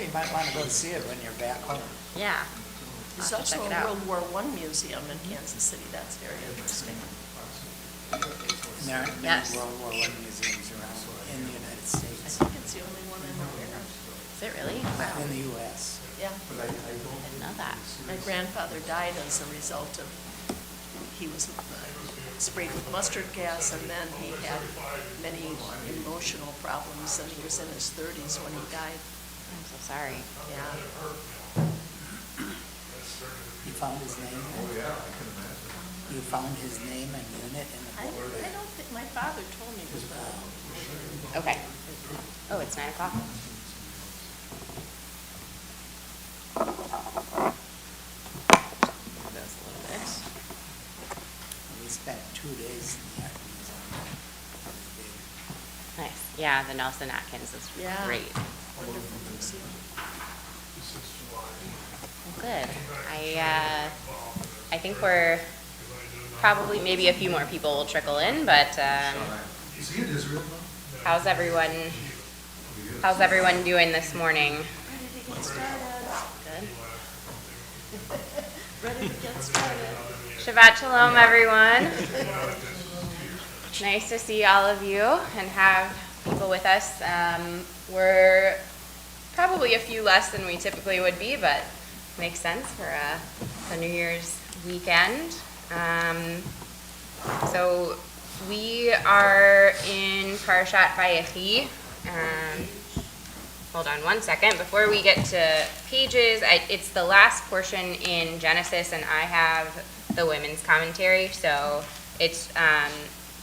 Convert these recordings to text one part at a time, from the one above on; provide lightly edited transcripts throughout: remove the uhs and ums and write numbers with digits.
You might want to go see it when you're back home. Yeah. There's I'll have to also check it a out. World War I museum in Kansas City. That's very interesting. And there aren't many Yes. World War I museums around in the United I States, think it's the only one I'm aware of. Is it really? in the U.S. Yeah. I didn't know that. My grandfather died as a result of, he was sprayed with mustard gas, and then he had many emotional problems, and he was in his 30s when he died. I'm so sorry. Yeah. You found his name? Oh, yeah, I can imagine. You found his name and unit in the I book? don't think, my father told me this, but Okay. Oh, it's 9 o'clock. Those a little bit. We spent 2 days in the art museum. Nice. Yeah, the Nelson Atkins is Yeah. great. wonderful museum. Well, good. I think we're probably maybe a few more people will trickle in, but Is he in Israel now? how's everyone doing this morning? Ready to get started. Good. Ready to get started. Shabbat Shalom, everyone. Nice to see all of you and have people with us. We're probably a few less than we typically would be, but makes sense for the New Year's weekend. So we are in Parashat Vayechi. Hold on one second. Before we get to pages, it's the last portion in Genesis, and I have the women's commentary. So it's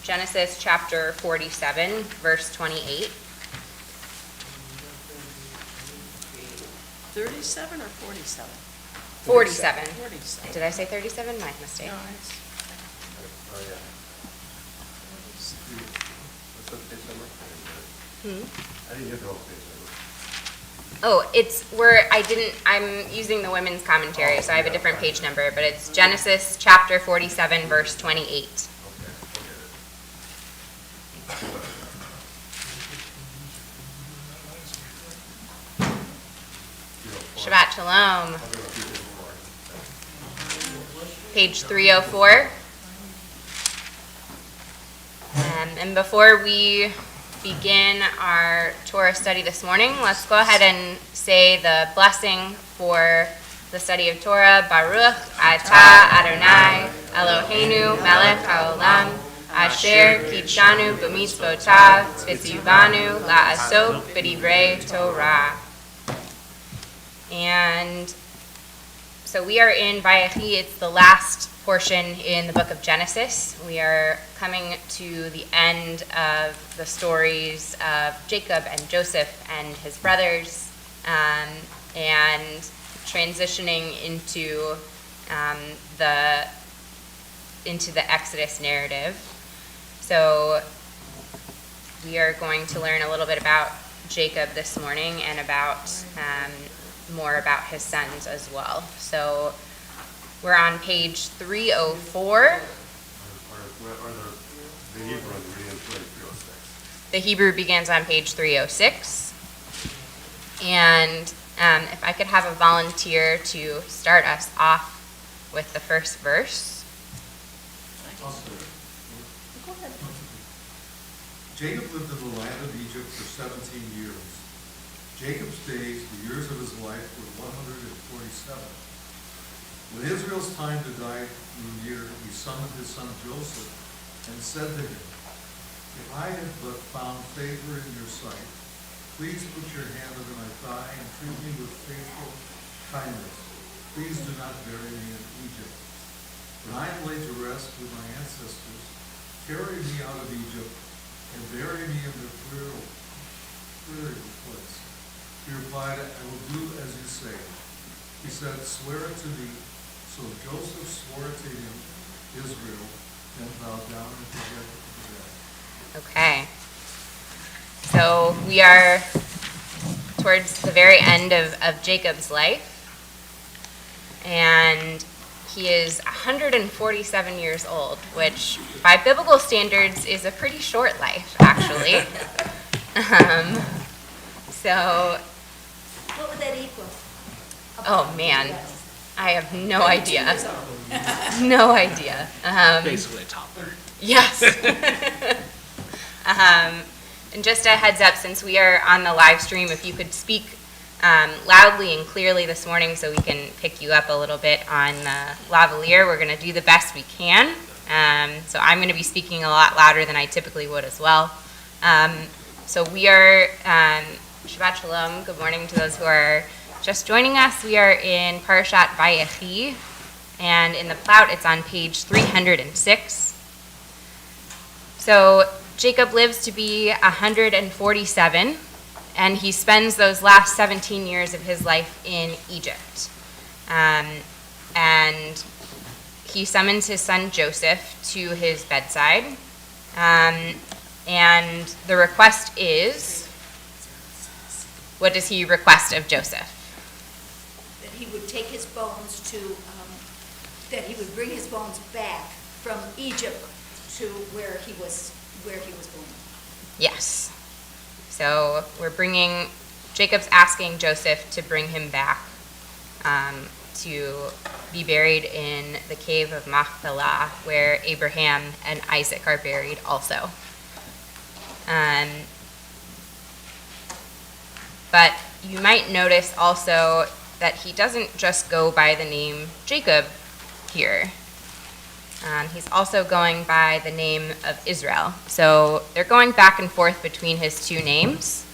Genesis chapter 47, verse 28. 37 or 47? 47. 47. Did I say 37? My mistake. No, it's Oh, yeah. What's the page number? I didn't get the whole page number. Oh, I'm using the women's commentary, so I have a different page number, but it's Genesis chapter 47, verse 28. Okay, Shabbat Shalom. Page 304. And before we begin our Torah study this morning, let's go ahead and say the blessing for the study of Torah. Baruch atah Adonai Eloheinu melech haolam asher kitshanu b'mitzvotav v'tzivanu la'asok b'divrei Torah. And so we are in Vayechi. It's the last portion in the book of Genesis. We are coming to the end of the stories of Jacob and Joseph and his brothers, and transitioning into the Exodus narrative. So we are going to learn a little bit about Jacob this morning and about more about his sons as well. So we're on page 304. Or the Hebrew on the reading 306. The Hebrew begins on page 306. And if I could have a volunteer to start us off with the first verse. Go ahead. Jacob lived in the land of Egypt for 17 years. Jacob's days, the years of his life, were 147. When Israel's time to die drew near, he summoned his son Joseph and said to him, "If I have but found favor in your sight, please put your hand under my thigh and treat me with faithful kindness. Please do not bury me in Egypt. When I am laid to rest with my ancestors, carry me out of Egypt and bury me in the burial place." He replied, "I will do as you say." He said, "Swear it to me." So Joseph swore it to him, Israel, then bowed down and forget the dead. Okay. So we are towards the very end of Jacob's life. And he is 147 years old, which by biblical standards is a pretty short life, actually. So What would that sequel. Oh, man. I have no idea. No idea. Basically a toddler. Yes. And just a heads up, since we are on the live stream, if you could speak loudly and clearly this morning so we can pick you up a little bit on the lavalier, we're going to do the best we can. So I'm going to be speaking a lot louder than I typically would as well. So we are, Shabbat Shalom, good morning to those who are just joining us. We are in Parashat Vayechi, and in the Plout it's on page 306. So Jacob lives to be 147, and he spends those last 17 years of his life in Egypt. And he summons his son Joseph to his bedside, and the request is, what does he request of Joseph? That he would take his bones to, that he would bring his bones back from Egypt to where he was born. Yes. So Jacob's asking Joseph to bring him back to be buried in the cave of Machpelah, where Abraham and Isaac are buried also. But you might notice also that he doesn't just go by the name Jacob here. He's also going by the name of Israel. So they're going back and forth between his two names.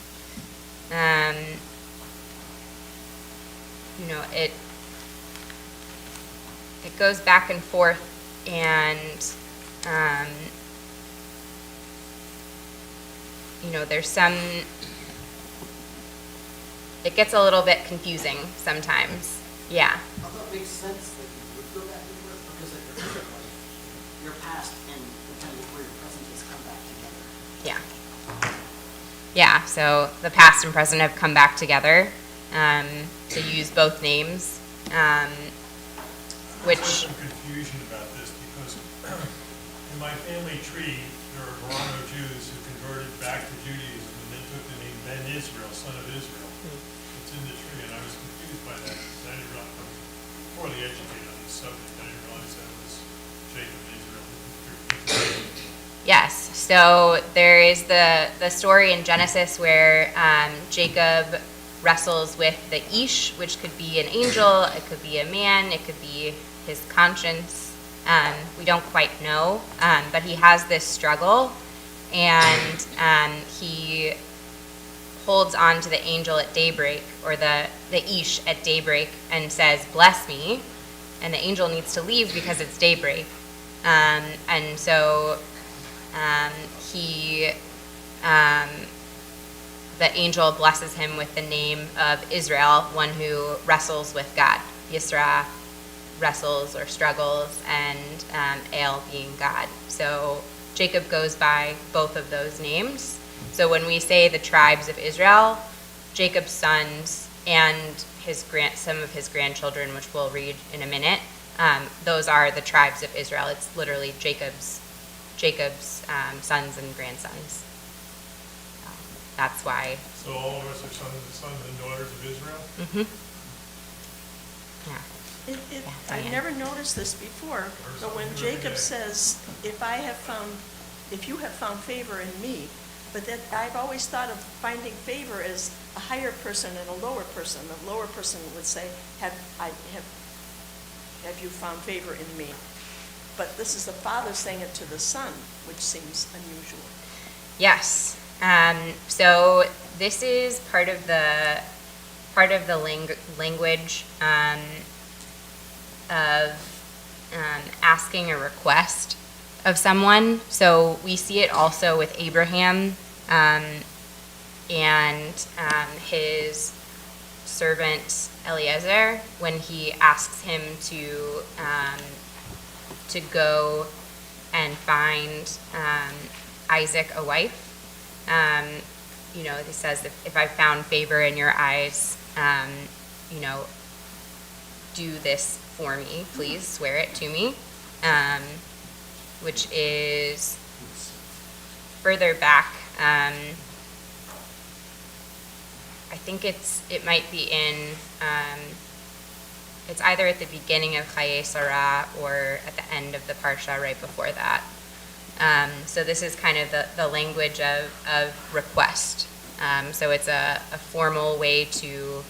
It goes back and forth, and there's some. It gets a little bit confusing sometimes. Yeah. Although it makes sense that you would go back and forth because of your current life, your past and depending where your present has come back together. Yeah. Yeah, so the past and present have come back together to use both names, which... There's some confusion about this because in my family tree, there are Marano Jews who converted back to Judaism and then took the name Ben Israel, son of Israel. It's in the tree, and I was confused by that because I didn't realize, I'm poorly educated on this subject. I didn't realize that was Jacob and Israel. Yes, so there is the story in Genesis where Jacob wrestles with the Ish, which could be an angel, it could be a man, it could be his conscience. We don't quite know, but he has this struggle, and he holds on to the angel at daybreak, or the Ish at daybreak, and says, "Bless me," and the angel needs to leave because it's daybreak. And so the angel blesses him with the name of Israel, one who wrestles with God. Yisra, wrestles or struggles, and El being God. So Jacob goes by both of those names. So when we say the tribes of Israel, Jacob's sons and some of his grandchildren, which we'll read in a minute, those are the tribes of Israel. It's literally Jacob's sons and grandsons. That's why. So all of us are sons and daughters of Israel? Mm-hmm. Yeah. I've never noticed this before, but when Jacob says, if you have found favor in me, but that I've always thought of finding favor as a higher person and a lower person. The lower person would say, have you found favor in me? But this is the father saying it to the son, which seems unusual. Yes. So this is part of the language of asking a request of someone. So we see it also with Abraham and his servant Eliezer when he asks him to go and find Isaac a wife. He says, if I found favor in your eyes, do this for me, please swear it to me, which is further back. I I think it might be in, it's either at the beginning of Chaye Sarah or at the end of the Parsha right before that. So this is kind of the language of request. So it's a formal way to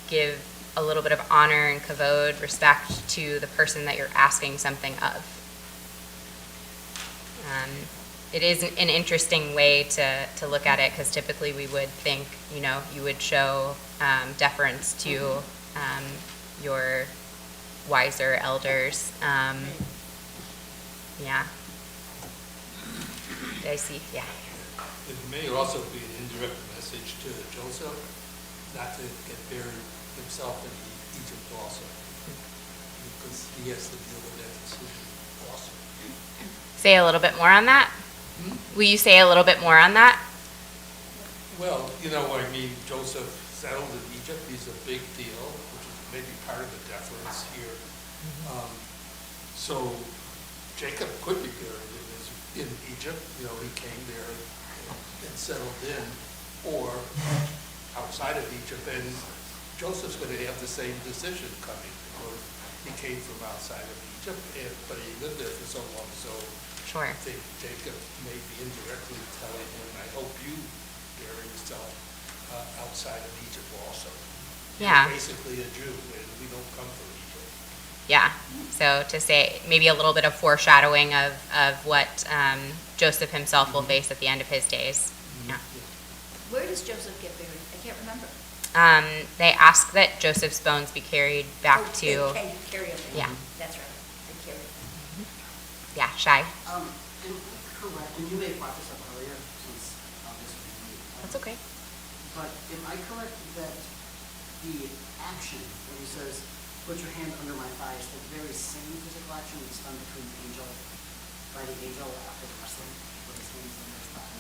give a little bit of honor and kavod, respect to the person that you're asking something of. It is an interesting way to look at it, because typically we would think, you would show deference to your wiser elders. Yeah. Did I see? Yeah. It may also be an indirect message to Joseph not to get buried himself in Egypt also, because he has to deal with that decision also. Say a little bit more on that? Will you say a little bit more on that? Well, Joseph settled in Egypt. He's a big deal, which is maybe part of the deference here. So Jacob could be buried in Egypt. He came there and settled in, or outside of Egypt. And Joseph's going to have the same decision coming, because he came from outside of Egypt, but he lived there for so long. So Sure. I think Jacob may be indirectly telling him, I hope you bury yourself outside of Egypt also. Yeah. You're basically a Jew, and we don't come from Egypt. Yeah. So to say maybe a little bit of foreshadowing of what Joseph himself will face at the end of his days. Yeah. Where does Joseph get buried? I can't remember. They ask that Joseph's bones be carried back Oh, to, they carry him. Yeah. That's right. They carry him. yeah, Shai. Correct, and you may have brought this up earlier, since this was late. That's okay. But am I correct that the action, when he says, put your hand under my thigh, is the very same physical action that's done between the angel, by the angel after the wrestling, with his hands under his thigh?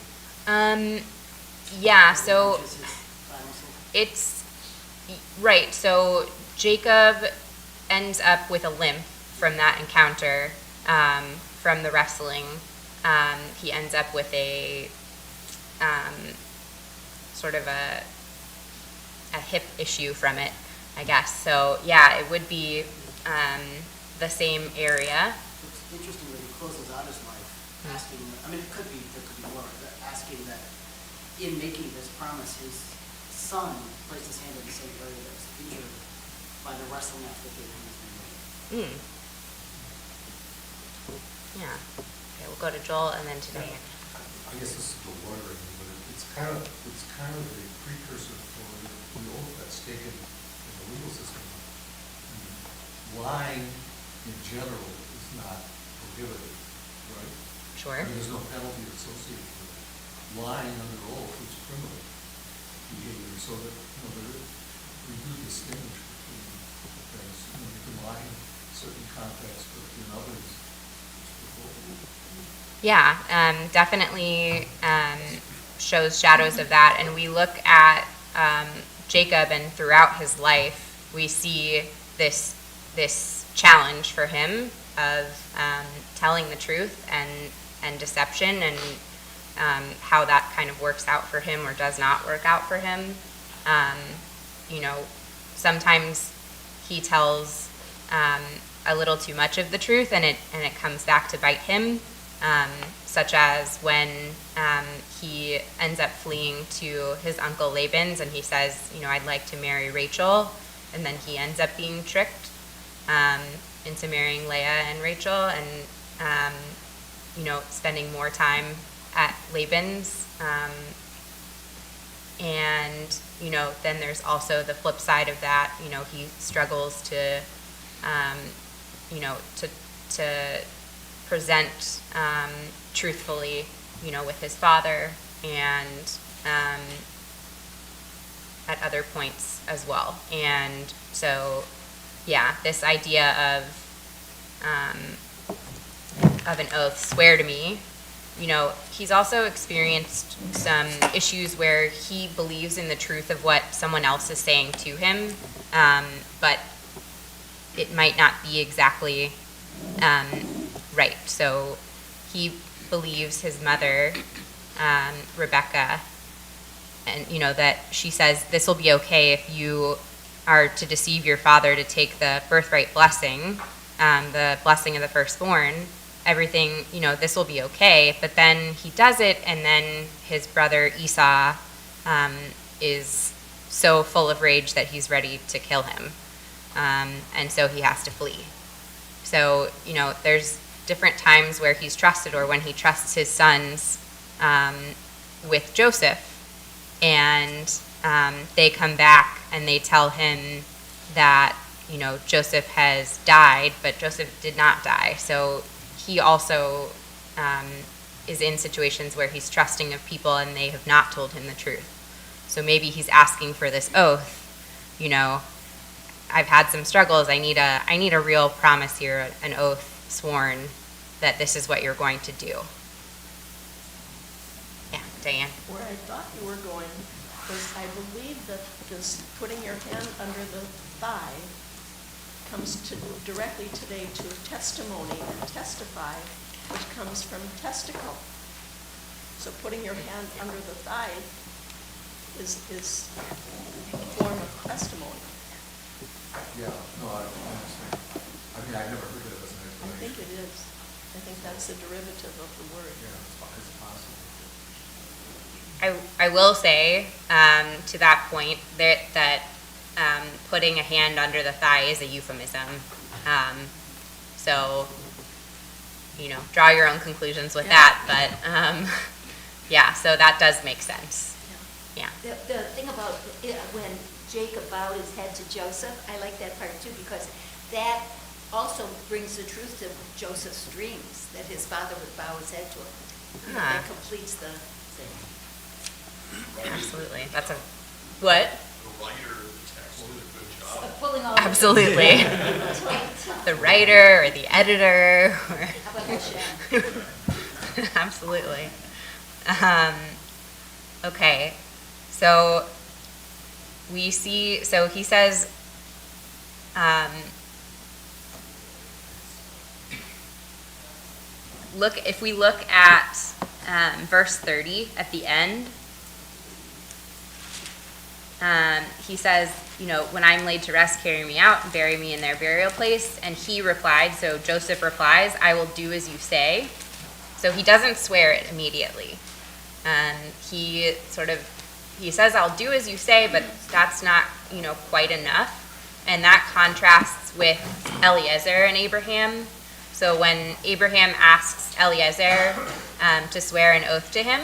Yeah, so Which is his thigh muscle? it's, right, so Jacob ends up with a limp from that encounter, from the wrestling. He ends up with a sort of a hip issue from it, I guess. So yeah, it would be the same area. It's interesting that he closes out his life asking, there could be more, but asking that in making this promise, his son placed his hand in the same area that was injured by the wrestling match that gave him his name. Yeah. Okay, we'll go to Joel and then to Diane. I guess this is the lawyer, but it's kind of a precursor for the oath that's taken in the legal system. Lying in general is not prohibited, right? Sure. There's no penalty associated with it. Lying under oath is criminal behavior, so that, we do distinguish between things. You can lie in certain contexts, but in others, it's prohibited. Yeah, definitely shows shadows of that. And we look at Jacob, and throughout his life, we see this challenge for him of telling the truth and deception, and how that kind of works out for him or does not work out for him. Sometimes he tells a little too much of the truth, and it comes back to bite him. Such as when he ends up fleeing to his uncle Laban's, and he says, I'd like to marry Rachel, and then he ends up being tricked into marrying Leah and Rachel, and spending more time at Laban's. And then there's also the flip side of that. He struggles to present truthfully, with his father, and at other points as well. And so, yeah, this idea of an oath, swear to me. He's also experienced some issues where he believes in the truth of what someone else is saying to him, but it might not be exactly right. So he believes his mother Rebecca, and that she says this will be okay if you are to deceive your father to take the birthright blessing, the blessing of the firstborn, everything, this will be okay. But then he does it, and then his brother Esau is so full of rage that he's ready to kill him. And so he has to flee. So, there's different times where he's trusted, or when he trusts his sons with Joseph, and they come back and they tell him that, Joseph has died, but Joseph did not die. So he also is in situations where he's trusting of people and they have not told him the truth. So maybe he's asking for this oath, I've had some struggles. I need a real promise here, an oath sworn that this is what you're going to do. Yeah, Diane. Where I thought you were going was, I believe that this putting your hand under the thigh comes directly today to testimony and testify, which comes from testicle. So putting your hand under the thigh is a form of testimony. Yeah, no, I understand. I mean, I've never heard that as an I think explanation. it is. I think that's a derivative of the word. Yeah, it's possible. I will say to that point that putting a hand under the thigh is a euphemism. So, draw your own conclusions with that. But yeah, so that does make sense. Yeah. The thing about when Jacob bowed his head to Joseph, I like that part too, because that also brings the truth to Joseph's dreams, that his father would bow his head to him. That completes the thing. Absolutely. That's a what? The writer of the text did a good job. Pulling all Absolutely. The writer or the editor. How about Hashem? Absolutely. Okay. So we see, so he says, if we look at verse 30 at the end, he says, when I'm laid to rest, carry me out and bury me in their burial place. And he replied, so Joseph replies, I will do as you say. So he doesn't swear it immediately. He says, I'll do as you say, but that's not, quite enough. And that contrasts with Eliezer and Abraham. So when Abraham asks Eliezer to swear an oath to him,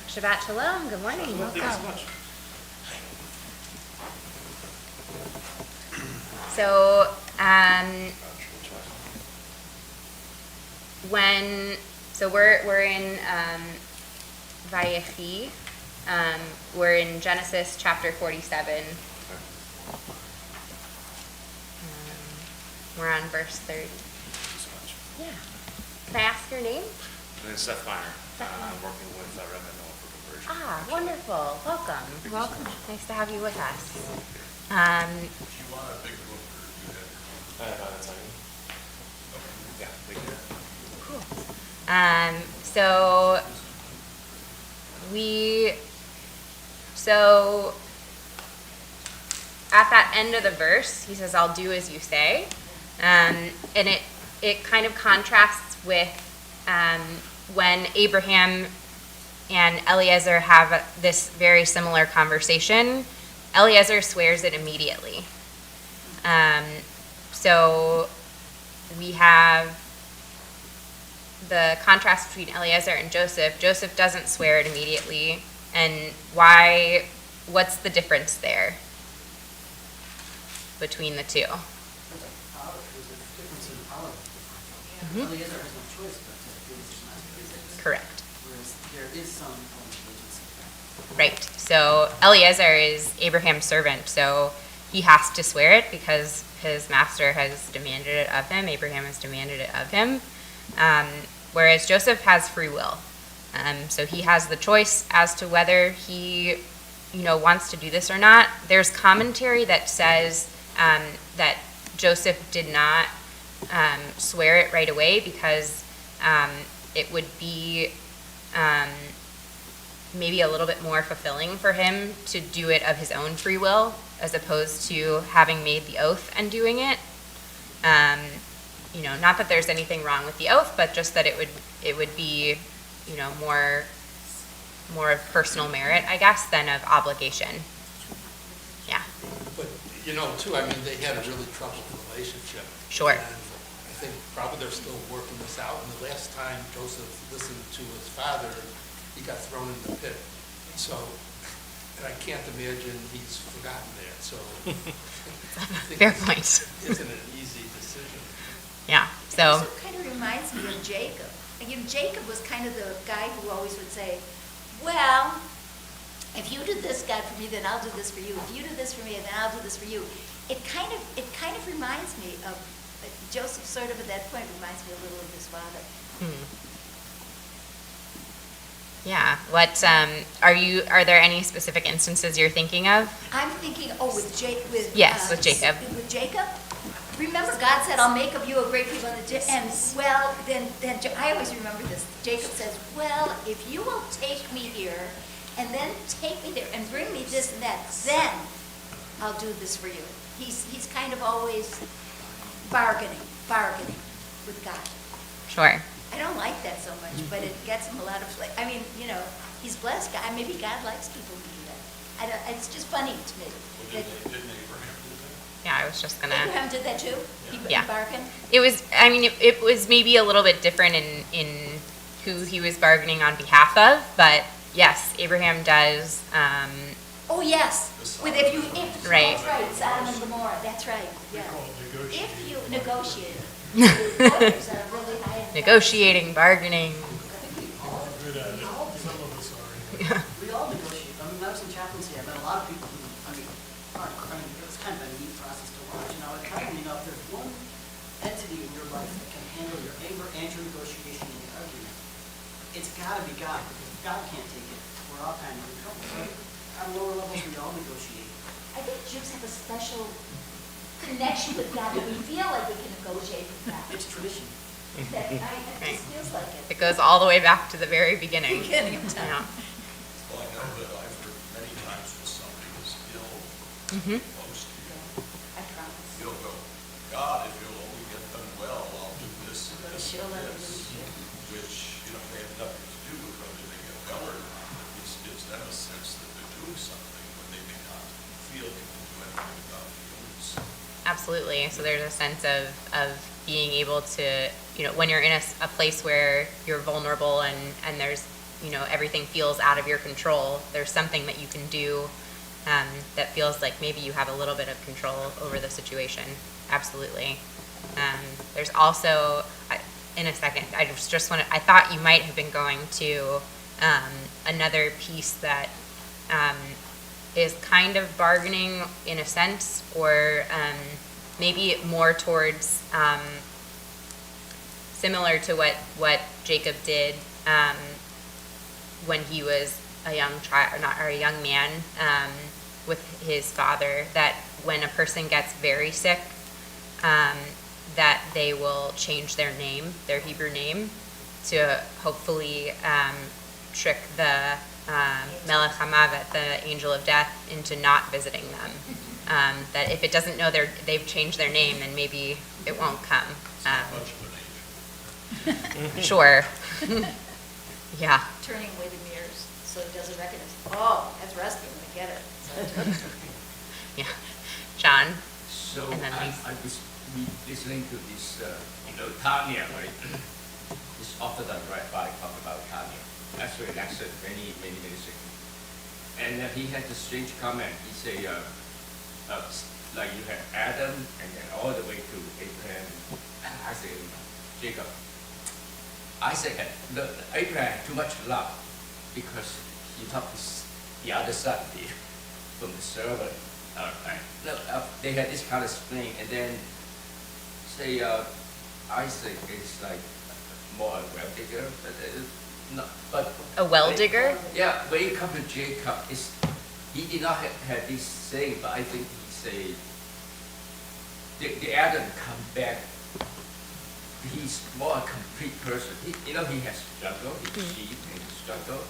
Shabbat Shalom, good morning, welcome. So, we're in Vayechi. We're in Genesis chapter 47. We're on verse 30. Yeah. Can I ask your name? My name is Seth Meyer. I'm working with Reverend Noah for conversion. Ah, wonderful. Welcome. Thank you so Welcome. much. Nice to have you with us. If you want a big book, or you have. That's fine. Okay. Yeah, big book. Cool. So at that end of the verse, he says, I'll do as you say. And it kind of contrasts with when Abraham and Eliezer have this very similar conversation. Eliezer swears it immediately. So we have the contrast between Eliezer and Joseph. Joseph doesn't swear it immediately. And what's the difference there between the two? There's a difference in power. Eliezer has no choice but to do what he's not to do. Correct. Whereas there is some element of agency. Right. So Eliezer is Abraham's servant, so he has to swear it because his master has demanded it of him. Abraham has demanded it of him. Whereas Joseph has free will. So he has the choice as to whether he, wants to do this or not. There's commentary that says that Joseph did not swear it right away because it would be maybe a little bit more fulfilling for him to do it of his own free will as opposed to having made the oath and doing it. Not that there's anything wrong with the oath, but just that it would be, more of personal merit, I guess, than of obligation. Yeah. But, too, they had a really troubled relationship. Sure. And I think probably they're still working this out. And the last time Joseph listened to his father, he got thrown in the pit. So, and I can't imagine he's forgotten that. So, I think Fair point. Isn't an easy decision. Yeah. It So. also kind of reminds me of Jacob. Jacob was kind of the guy who always would say, well, if you do this, God, for me, then I'll do this for you. If you do this for me, then I'll do this for you. It kind of reminds me of Joseph. Sort of at that point reminds me a little of his father. Yeah. What are there any specific instances you're thinking of? I'm thinking, with Jacob. Yes, with Jacob. With Jacob. Remember, God said, "I'll make of you a great people," and then I always remember this. Jacob says, "Well, if you will take me here, and then take me there, and bring me this and that, then I'll do this for you." He's kind of always bargaining with God. Sure. I don't like that so much, but it gets him a lot of. He's blessed. Maybe God likes people who do that. It's just funny to me. Well, didn't Abraham do that? Yeah, I was just gonna. Abraham did that too. He Yeah. bargained. It was. It was maybe a little bit different in who he was bargaining on behalf of, but yes, Abraham does. Oh, yes, Right. That's right, Sodom and Gomorrah, that's right, We yeah. call it negotiating. If you negotiate, lawyers are really high in. Negotiating, bargaining. Good at it. Some of us are. We all negotiate. When I was in chaplaincy, I met a lot of people who, it was kind of a neat process to watch. If there's one entity in your life that can handle your anger and your negotiation and your argument, it's gotta be God, because if God can't take it, we're all kind of in trouble. So at lower levels, we all negotiate. I think Jews have a special connection with God, that we feel like we can negotiate with God. It's tradition. It just feels like it. It goes all the way back to the very beginning. Beginning of time. Yeah. Well, I know that I've heard many times when somebody is ill, close to you, I promise. you'll go, God, if you'll only get them well, I'll do this and this She'll and let this, which, they have nothing to do with whether they get well or not. It just gives them a sense that they're doing something when they may not feel they can do anything about feelings. Absolutely. So there's a sense of being able to, when you're in a place where you're vulnerable and there's, everything feels out of your control, there's something that you can do that feels like maybe you have a little bit of control over the situation. Absolutely. There's also, in a second, I thought you might have been going to another piece that is kind of bargaining in a sense, or maybe more towards similar to what Jacob did when he was a young child, or a young man with his father. That when a person gets very sick, that they will change their name, their Hebrew name, to hopefully trick the Melech HaMavet, the angel of death, into not visiting them. That if it doesn't know they've changed their name, then maybe it won't come. Much of an angel. Sure. Yeah. Turning away the mirrors, so he doesn't recognize, oh, that's Rusty, I'm gonna get her. So- Yeah. John? So And then I Lisa. was listening to this, Tanya, right? This Orthodox rabbi talk about Tanya. Actually, that's many seconds. And he had this strange comment. He say, like you have Adam and then all the way to Abraham, Isaac, and Jacob. Isaac had, Abraham had too much love because he took the other son from the servant. They had this kind of spring, and then say Isaac is like more a well digger, but A well digger? yeah, when you come to Jacob, he did not have this saying, but I think he say, the Adam come back, he's more a complete person. He has struggle, he cheat and he struggle,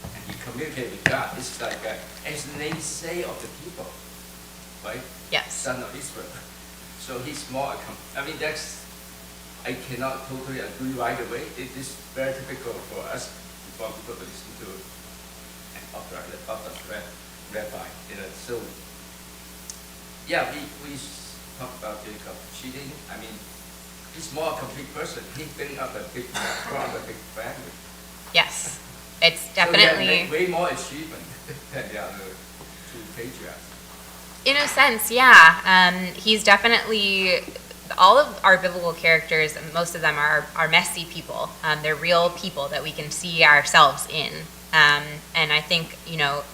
and he communicate with God. It's like, as the name say of the people, right? Yes. Son of Israel. So he's more, I cannot totally agree right away. It is very typical for us, for people to listen to an Orthodox rabbi. So, yeah, we talk about Jacob cheating. I mean, he's more a complete person. He bring up a big from a big family. Yes, it's So definitely. he had way more achievement than the other two patriarchs. In a sense, yeah. He's definitely, all of our biblical characters, most of them are messy people. They're real people that we can see ourselves in. And I think,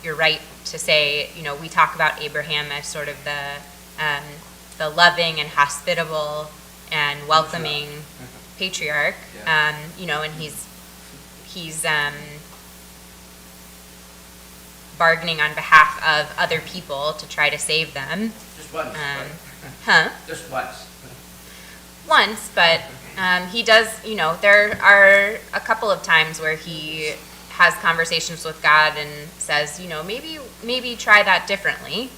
you're right to say, we talk about Abraham as sort of the loving and hospitable and welcoming patriarch. Yeah. And he's bargaining on behalf of other people to try to save them. Just once, right? Huh? Just once. Once, but he does, there are a couple of times where he has conversations with God and says, maybe try that differently,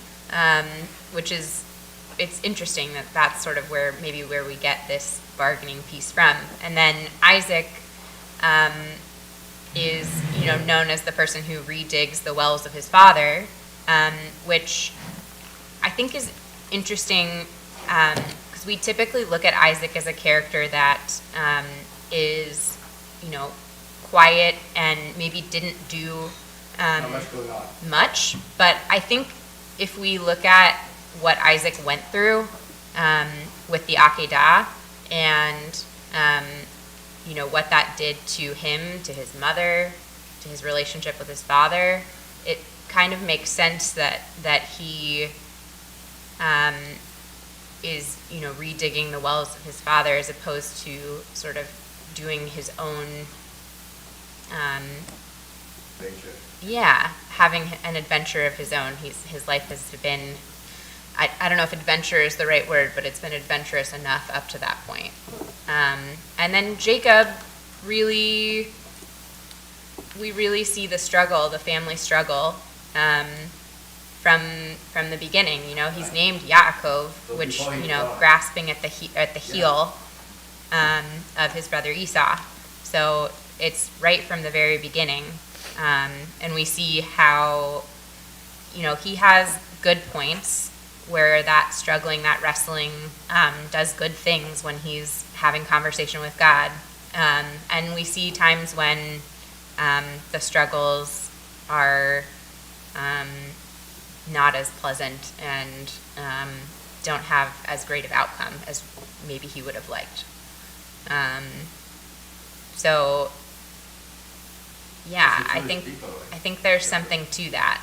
which is, it's interesting that that's sort of where we get this bargaining piece from. And then Isaac is, known as the person who redigs the wells of his father, which I think is interesting, because we typically look at Isaac as a character that is, quiet and maybe didn't do Not much going on. much. But I think if we look at what Isaac went through with the Akedah and, what that did to him, to his mother, to his relationship with his father, it kind of makes sense that he is, redigging the wells of his father as opposed to sort of doing his own, Nature. having an adventure of his own. His life has been, I don't know if adventure is the right word, but it's been adventurous enough up to that point. And then Jacob, we really see the struggle, the family struggle, from the beginning. He's named Yaakov, So which, before he was born. grasping at the heel of his brother Esau. So it's right from the very beginning. And we see how, he has good points where that struggling, that wrestling, does good things when he's having conversation with God. And we see times when the struggles are not as pleasant and don't have as great of outcome as maybe he would have liked. So, yeah, It's a I Jewish think people, right? I think there's something to that.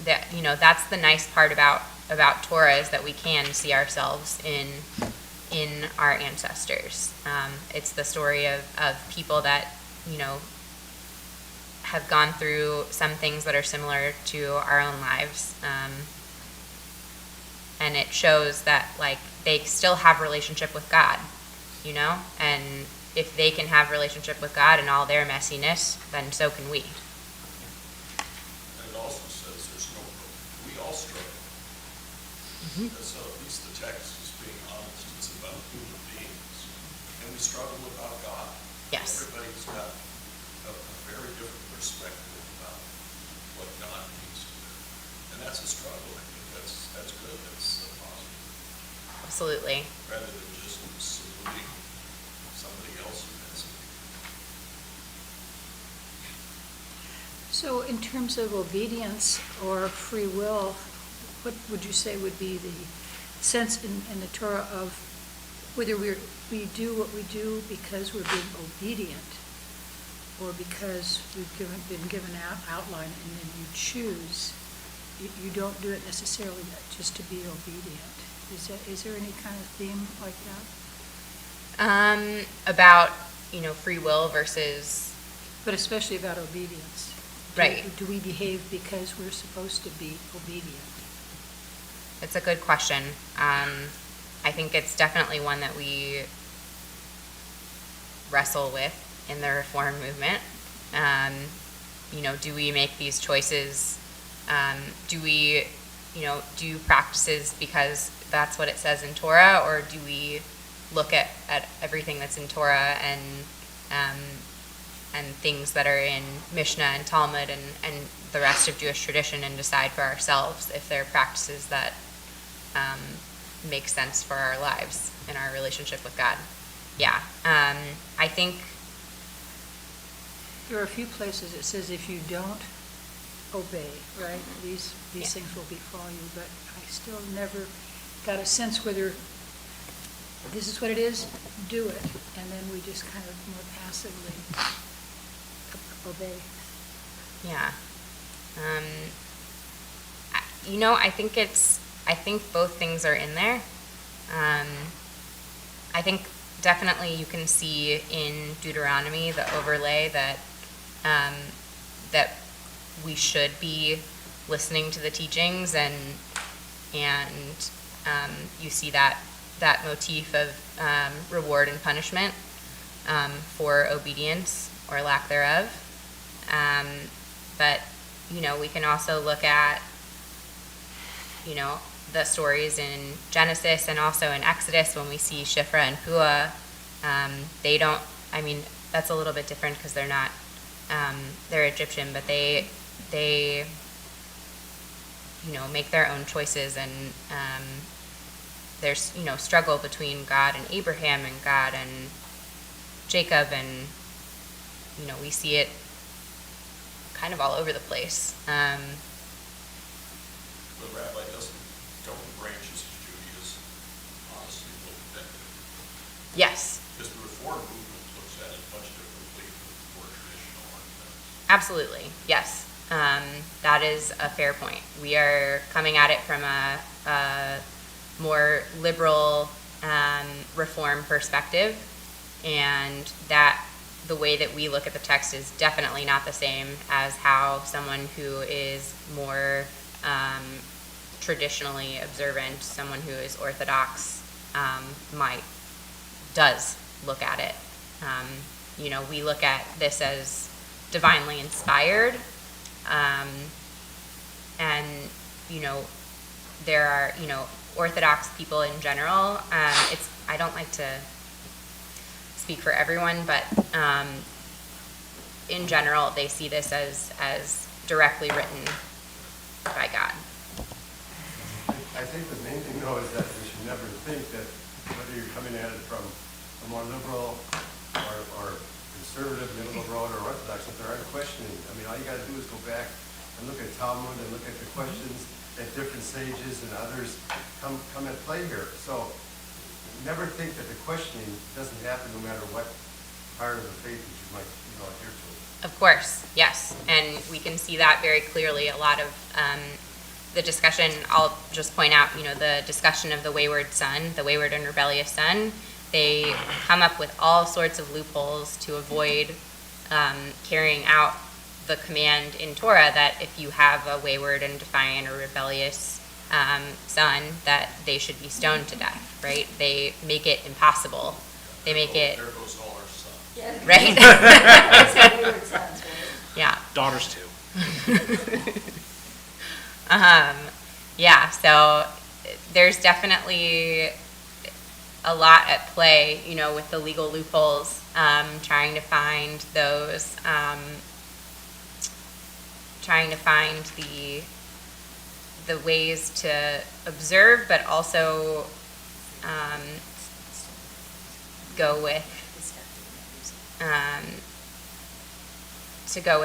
That that's the nice part about Torah, is that we can see ourselves in our ancestors. It's the story of people that have gone through some things that are similar to our own lives, and it shows that they still have relationship with God, and if they can have relationship with God in all their messiness, then so can we. And it also says there's no, we all struggle. And so at least the text is being honest. It's about human beings. And we struggle about God. Yes. Everybody's got a very different perspective about what God means to them. And that's a struggle. I think that's good. That's positive. Absolutely. Rather than just saluting somebody else who has it. So in terms of obedience or free will, what would you say would be the sense in the Torah of whether we do what we do because we're being obedient or because we've been given an outline and then you choose? You don't do it necessarily just to be obedient. Is there any kind of theme like that? About free will versus. But especially about obedience. Right. Do we behave because we're supposed to be obedient? It's a good question. I think it's definitely one that we wrestle with in the reform movement. Do we make these choices? Do we, do practices because that's what it says in Torah, or do we look at everything that's in Torah and things that are in Mishnah and Talmud and the rest of Jewish tradition and decide for ourselves if they're practices that make sense for our lives and our relationship with God? Yeah. I think There are a few places it says if you don't obey, right, these things will befall you, but I still never got a sense whether this is what it is, do it, and then we just kind of more passively obey. Yeah. I think both things are in there. I think definitely you can see in Deuteronomy the overlay that we should be listening to the teachings and you see that motif of reward and punishment for obedience or lack thereof. But we can also look at the stories in Genesis and also in Exodus when we see Shiphrah and Puah. That's a little bit different because they're not, they're Egyptian, but they make their own choices, and there's, struggle between God and Abraham and God and Jacob, and, we see it kind of all over the place. The rabbi don't branches of Judaism honestly look negative? Yes. Because the Reform movement looks at it much differently from more traditional arguments. Absolutely, yes. That is a fair point. We are coming at it from a more liberal reform perspective, and that the way that we look at the text is definitely not the same as how someone who is more traditionally observant, someone who is Orthodox, does look at it. We look at this as divinely inspired, and there are Orthodox people in general. I don't like to speak for everyone, but in general they see this as directly written by God. I think the main thing, though, is that we should never think that whether you're coming at it from a more liberal or conservative, middle road, or Orthodox, if there aren't questioning. All you got to do is go back and look at Talmud and look at the questions that different sages and others come at play here. So never think that the questioning doesn't happen no matter what part of the faith that you might adhere to. Of course, yes, and we can see that very clearly. A lot of the discussion, I'll just point out, the discussion of the wayward son, the wayward and rebellious son, they come up with all sorts of loopholes to avoid carrying out the command in Torah that if you have a wayward and defiant or rebellious son, that they should be stoned to death, right? They make it impossible. They make it... There goes all our sons. Yeah. Right? That's how wayward sons, right? Yeah. Daughters too. Yeah, so there's definitely a lot at play, with the legal loopholes, trying to find those, trying to find the ways to observe, but also go with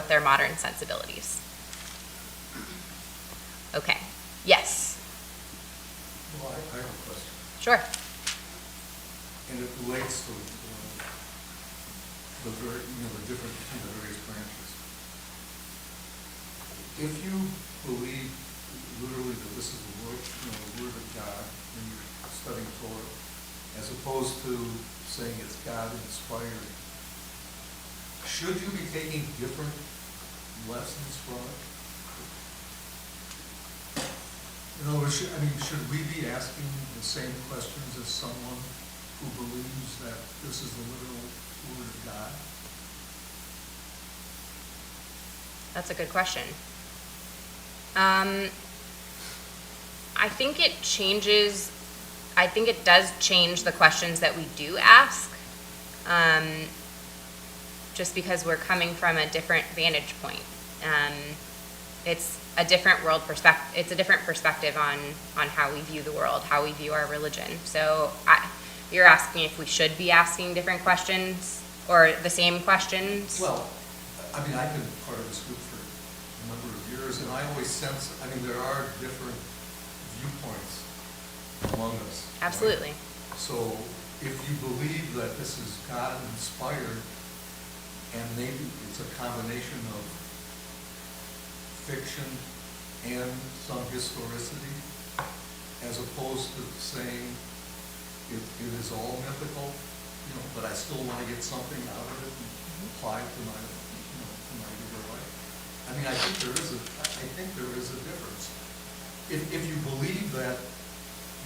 their modern sensibilities. Okay. Yes. Well, I have a question, Sure. and it relates to the different, various branches. If you believe literally that this is the word, the word of God when you're studying Torah, as opposed to saying it's God inspired, should you be taking different lessons from it? In other words, should we be asking the same questions as someone who believes that this is the literal word of God? That's a good question. I think it does change the questions that we do ask, just because we're coming from a different vantage point. It's a different world perspective. It's a different perspective on how we view the world, how we view our religion. So you're asking if we should be asking different questions or the same questions? Well, I've been part of this group for a number of years, and I always sense, there are different viewpoints among us. right? Absolutely. So if you believe that this is God-inspired, and maybe it's a combination of fiction and some historicity, as opposed to saying it is all mythical, but I still want to get something out of it and apply it to my, to my everyday life. I think there is a difference. If you believe that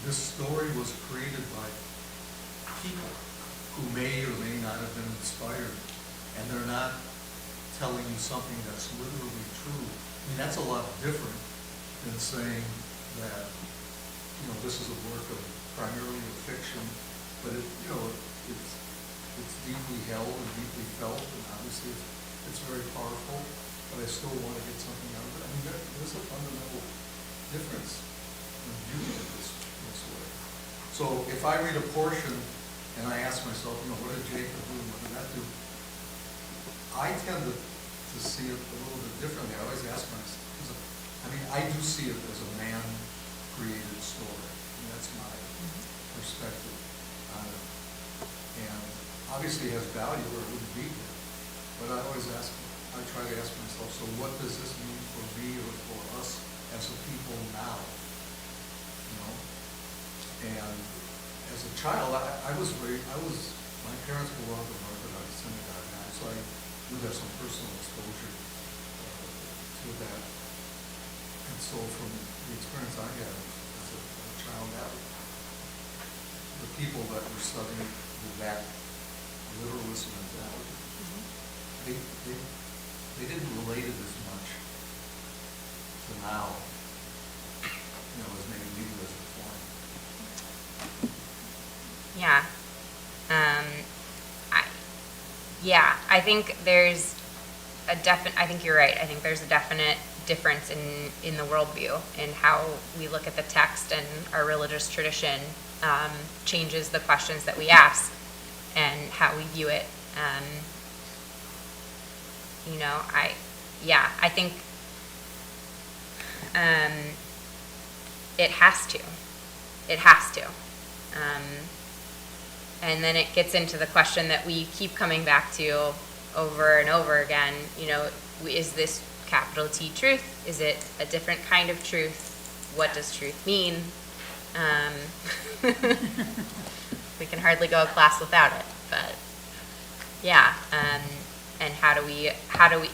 this story was created by people who may or may not have been inspired, and they're not telling you something that's literally true, that's a lot different than saying that, this is a work of primarily of fiction, but it's deeply held and deeply felt, and obviously it's very powerful, but I still want to get something out of it. There's a fundamental difference in viewing it this way. So if I read a portion and I ask myself, what did Jacob do and what did that do? I tend to see it a little bit differently. I always ask myself, I do see it as a man-created story. That's my perspective on it. And obviously it has value or it wouldn't be here. But I try to ask myself, so what does this mean for me or for us as a people now? And as a child, my parents belonged to an Orthodox synagogue, and so I do have some personal exposure to that. And so from the experience I had as a child, the people that were studying that literalist mentality, they didn't relate it as much to now, as maybe we do as a form. Yeah. I think there's I think you're right. I think there's a definite difference in the worldview and how we look at the text, and our religious tradition changes the questions that we ask and how we view it. I think it has to. It has to. And then it gets into the question that we keep coming back to over and over again, is this capital T truth? Is it a different kind of truth? What does truth mean? We can hardly go a class without it, but yeah. And how do we,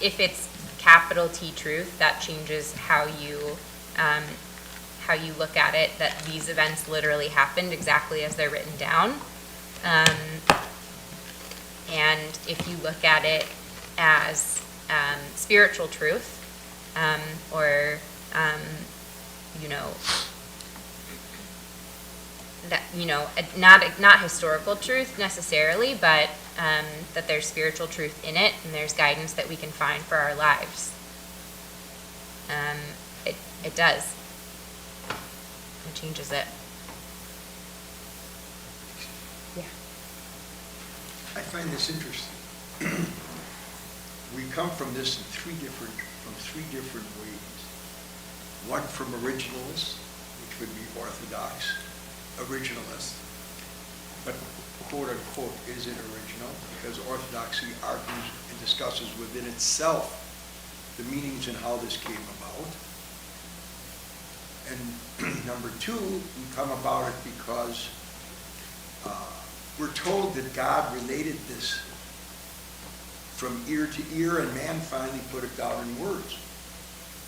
if it's capital T truth, that changes how you look at it, that these events literally happened exactly as they're written down. And if you look at it as spiritual truth, or not historical truth necessarily, but that there's spiritual truth in it, and there's guidance that we can find for our lives. It does. It changes it. Yeah. I find this interesting. We come from this in three different ways. One from originalists, which would be Orthodox originalists, but quote unquote is it original because Orthodoxy argues and discusses within itself the meanings and how this came about. And number two, we come about it because we're told that God related this from ear to ear, and man finally put it down in words.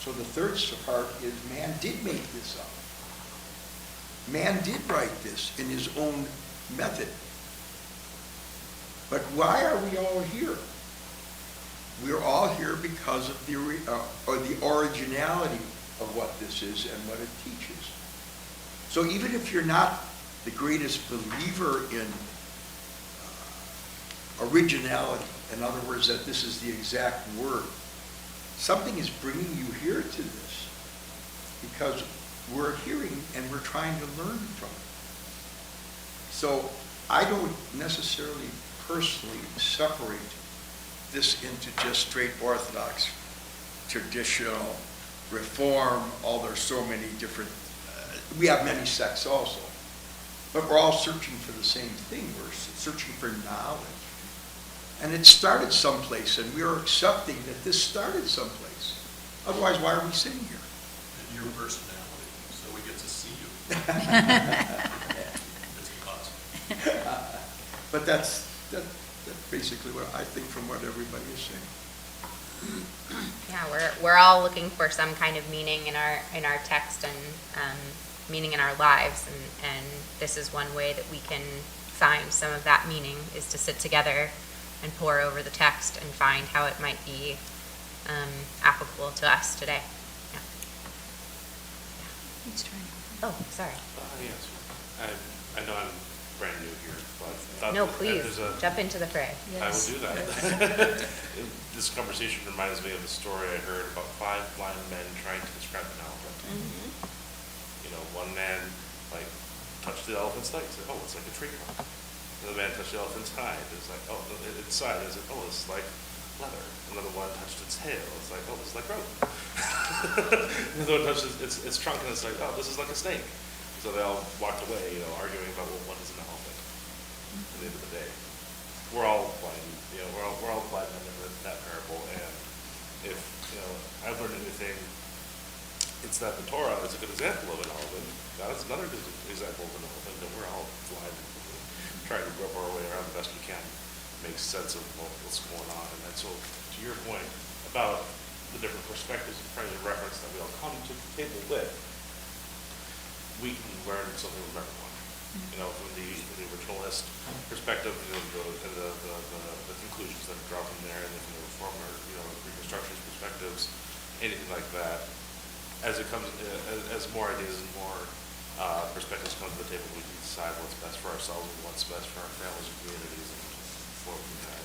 So the third part is man did make this up. Man did write this in his own method. But why are we all here? We're all here because of the originality of what this is and what it teaches. So even if you're not the greatest believer in originality, in other words, that this is the exact word, something is bringing you here to this because we're hearing and we're trying to learn from it. So I don't necessarily personally separate this into just straight Orthodox, traditional, Reform, there's so many different, we have many sects also. But we're all searching for the same thing. We're searching for knowledge. And it started someplace, and we are accepting that this started someplace. Otherwise, why are we sitting here? And your personality, so we get to see you. It's impossible. But that's basically what I think from what everybody is saying. Yeah, we're all looking for some kind of meaning in our text and meaning in our lives, and this is one way that we can find some of that meaning, is to sit together and pore over the text and find how it might be applicable to us today. Yeah. He's trying. Oh, sorry. Yes, I know I'm brand new here, but I thought No, that please, there's a- jump into the fray. I will do that. This conversation reminds me of a story I heard about 5 blind men trying to describe an elephant. Mm-hmm. You know, one man like touched the elephant's leg, said, "Oh, it's like a tree trunk." Another man touched the elephant's hide. It's like, "Oh, its side." Is it? "Oh, it's like leather." Another one touched its tail. It's like, "Oh, this is like rope." Another one touched its trunk, and it's like, "Oh, this is like a snake." So they all walked away, arguing about, well, what is an elephant? At the end of the day, we're all blind. We're all blind men in that parable. And if I've learned anything, it's that the Torah is a good example of an elephant. God is another good example of an elephant, and we're all blind, trying to grope our way around the best we can, make sense of what's going on. And so, to your point about the different perspectives and frames of reference that we all come to the table with, we can learn something from everyone. From the originalist perspective, the conclusions that are drawn from there, and then from the reformer, reconstructionist perspectives, anything like that. As it comes, as more ideas and more perspectives come to the table, we can decide what's best for ourselves and what's best for our families and communities, and forward from that.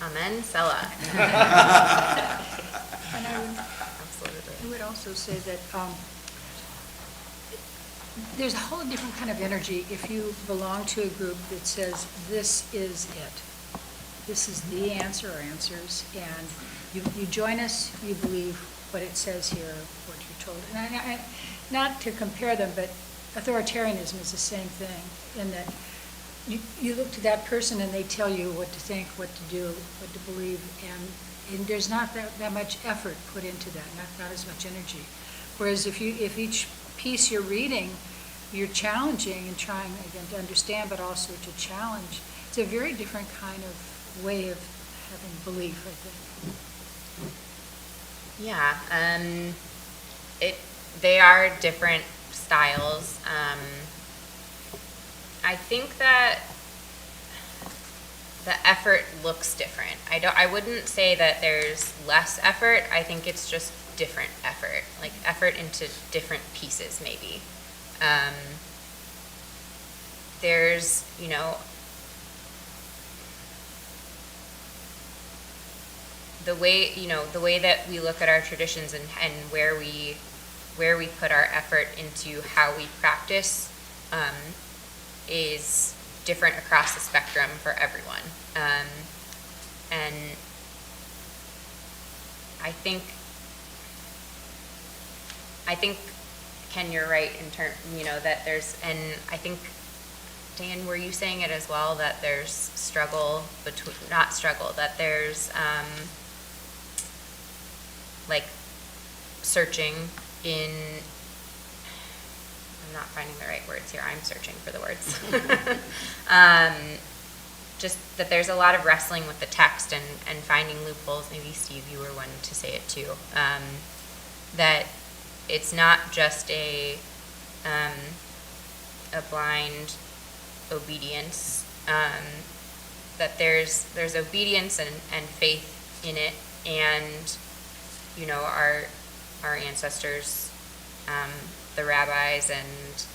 Amen, Sela. And Absolutely. I would also say that there's a whole different kind of energy if you belong to a group that says, this is it. This is the answer or answers, and you join us, you believe what it says here, what you're told. And I not to compare them, but authoritarianism is the same thing, in that you look to that person and they tell you what to think, what to do, what to believe, and there's not that much effort put into that, not as much energy. Whereas if each piece you're reading, you're challenging and trying, again, to understand, but also to challenge. It's a very different kind of way of having belief, I think. Yeah, they are different styles. I think that the effort looks different. I wouldn't say that there's less effort. I think it's just different effort, like effort into different pieces, maybe. There's, the way that we look at our traditions and where we put our effort into how we practice is different across the spectrum for everyone. And I think Ken, you're right in that there's, and I think, Dan, were you saying it as well, that there's struggle between, not struggle, that there's like searching in, I'm not finding the right words here, I'm searching for the words. just that there's a lot of wrestling with the text and finding loopholes. Maybe Steve, you were one to say it too. That it's not just a blind obedience. That there's obedience and faith in it, and you know, our ancestors, the rabbis and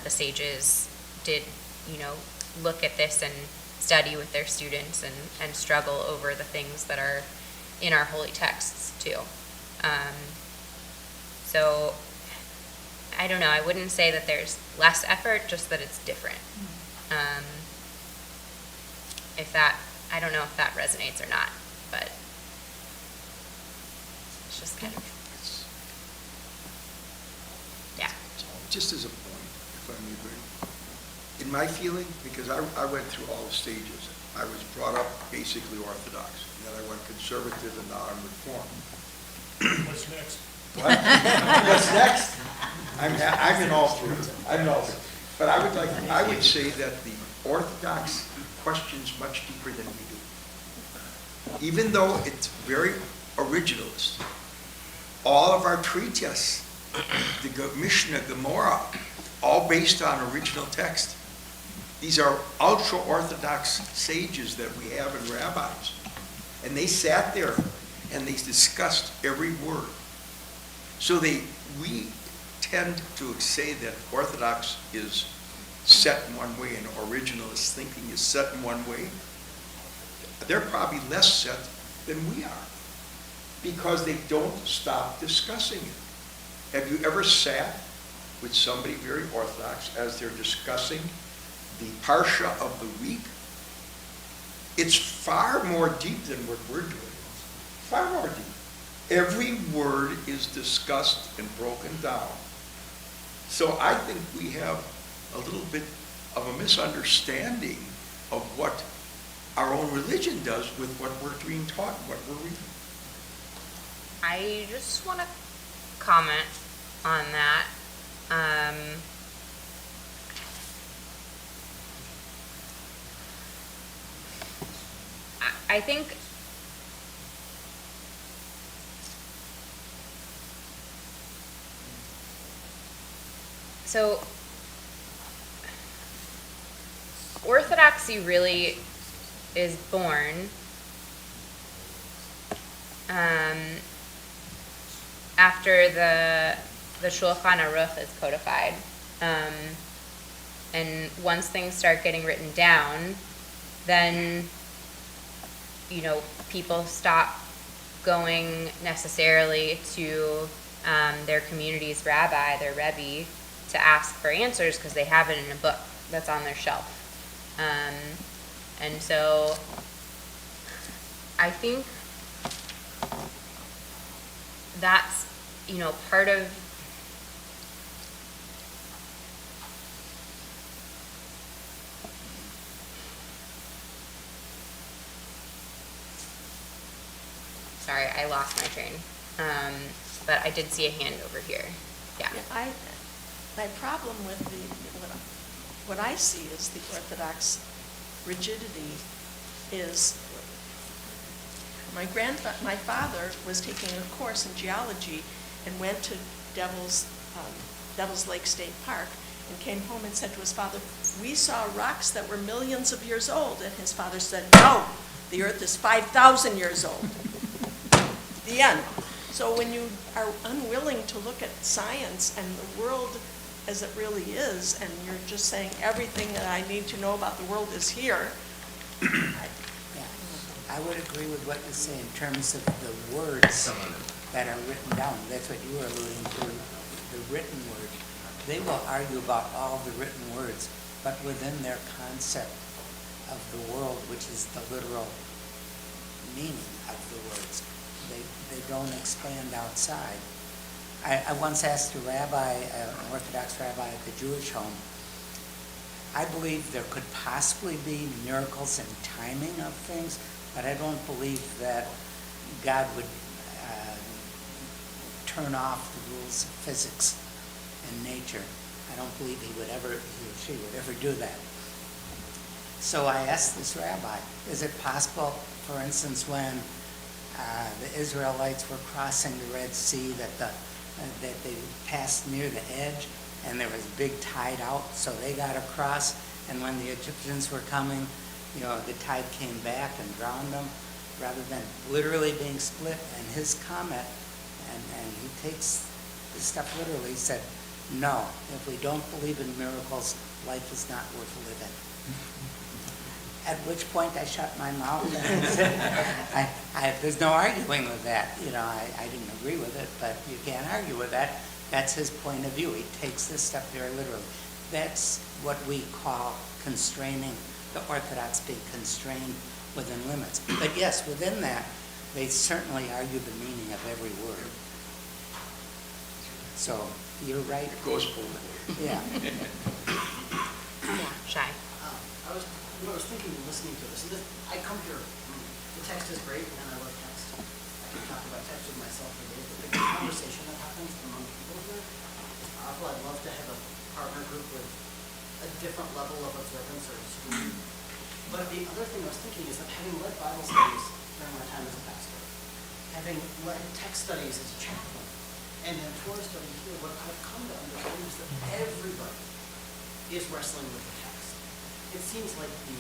the sages did, you know, look at this and study with their students and struggle over the things that are in our holy texts too. So I don't know, I wouldn't say that there's less effort, just that it's different. I don't know if that resonates or not, but it's just kind of, yeah. Just as a point, if I may bring, in my feeling, because I went through all the stages. I was brought up basically Orthodox, and then I went conservative, and now I'm Reformed. What's next? What? What's next? I'm in all three. I'm in all three. But I would say that the Orthodox questions much deeper than we do. Even though it's very originalist, all of our treatises, the Mishnah, Gemara, all based on original text. These are ultra-Orthodox sages that we have and rabbis. And they sat there and they discussed every word. So we tend to say that Orthodox is set in one way and originalist thinking is set in one way. They're probably less set than we are because they don't stop discussing it. Have you ever sat with somebody very Orthodox as they're discussing the Parsha of the week? It's far more deep than what we're doing. Far more deep. Every word is discussed and broken down. So I think we have a little bit of a misunderstanding of what our own religion does with what we're being taught, what we're reading. I just want to comment on that. I think so. Orthodoxy really is born after the Shulchan Aruch is codified, and once things start getting written down, then people stop going necessarily to their community's rabbi, their rebbe, to ask for answers because they have it in a book that's on their shelf. And so I think that's, part of sorry, I lost my train. But I did see a hand over here. Yeah. My problem with what I see is the Orthodox rigidity is my father was taking a course in geology and went to Devil's Lake State Park and came home and said to his father, "We saw rocks that were millions of years old." And his father said, "No, the earth is 5,000 years old." The end. So when you are unwilling to look at science and the world as it really is, and you're just saying everything that I need to know about the world is here. I would agree with what you say in terms of the words that are written down. That's what you were alluding to, the written word. They will argue about all the written words, but within their concept of the world, which is the literal meaning of the words. They don't expand outside. I once asked a rabbi, an Orthodox rabbi at the Jewish home, I believe there could possibly be miracles in timing of things, but I don't believe that God would turn off the rules of physics and nature. I don't believe he or she would ever do that. So I asked this rabbi, is it possible, for instance, when the Israelites were crossing the Red Sea, that they passed near the edge, and there was big tide out, so they got across, and when the Egyptians were coming, the tide came back and drowned them, rather than literally being split. And his comment, and he takes this stuff literally, said, no, if we don't believe in miracles, life is not worth living. At which point I shut my mouth and said, there's no arguing with that. I didn't agree with it, but you can't argue with that. That's his point of view. He takes this stuff very literally. That's what we call constraining, the Orthodox being constrained within limits. But yes, within that, they certainly argue the meaning of every word. So you're right. It goes both ways. Yeah. Yeah, Shai. I was thinking, listening to this, and I come here, the text is great, and I love text. I can talk about text with myself for days, but the conversation that happens among people here is powerful. I'd love to have a partner group with a different level of observance or scrutiny. But the other thing I was thinking is that having led Bible studies during my time as a pastor, having led text studies as a chaplain, and then Torah study here, what I've come to understand is that everybody is wrestling with the text. It seems like the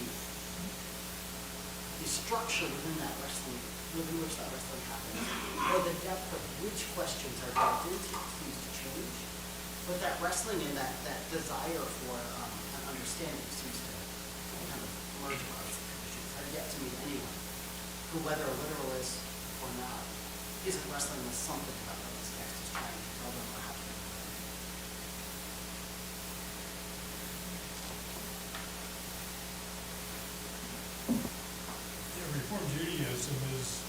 structure within that wrestling, within which that wrestling happens, or the depth of which questions are delved into seems to change. But that wrestling and that desire for an understanding seems to kind of merge across the traditions. I've yet to meet anyone who, whether a literalist or not, isn't wrestling with something about what this text is trying to tell them or how to think about it. Reform Judaism is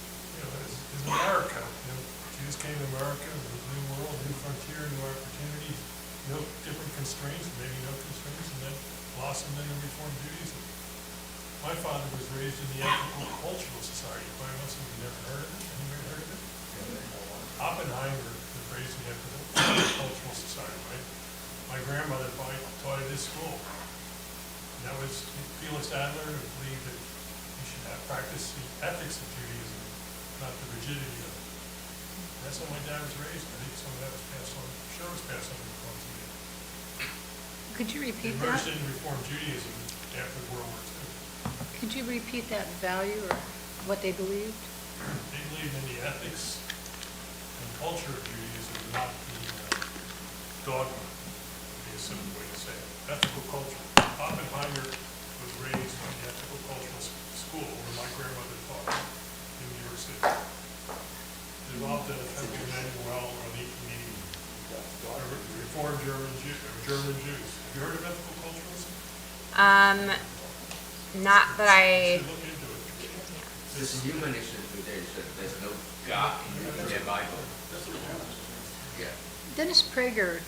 America. Jews came to America, the new world, new frontier, new opportunities, no different constraints, maybe no constraints, and then blossomed into Reform Judaism. My father was raised in the Ethical Cultural Society. Quite honestly, we never heard of it. Anybody heard of it? Oppenheimer was raised in the Ethical Cultural Society, right? My grandmother taught at this school. And that was Felix Adler, who believed that you should practice the ethics of Judaism, not the rigidity of it. That's how my dad was raised. I think some of that was passed on, sure was passed on to me. Could you repeat that? Immersed in Reform Judaism after World War II. Could you repeat that value or what they believed? They believed in the ethics and culture of Judaism, not the dogma, would be a simple way to say it. Ethical culture. Oppenheimer was raised in the ethical cultural school where my grandmother taught in New York City. Developed a Temple Emmanuel on 1880. Reformed German Jews. Have you heard of ethical culturalism? Not that I. You should look into it. There's humanism today, so there's no God in their Bible. Yeah. Dennis Prager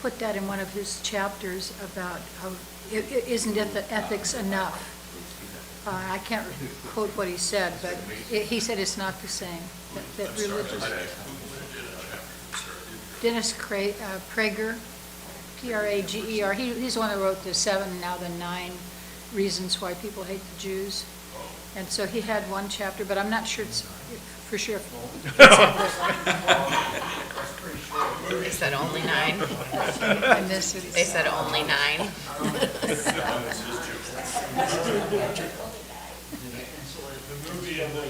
put that in one of his chapters about how, isn't ethics enough? I can't quote what he said, but he said it's not the same, that religious. Dennis Prager, Prager, he's the one that wrote the 7, now the 9 reasons why people hate the Jews. And so he had one chapter, but I'm not sure it's for sure. They said only 9. I missed it. They said only 9. The movie and the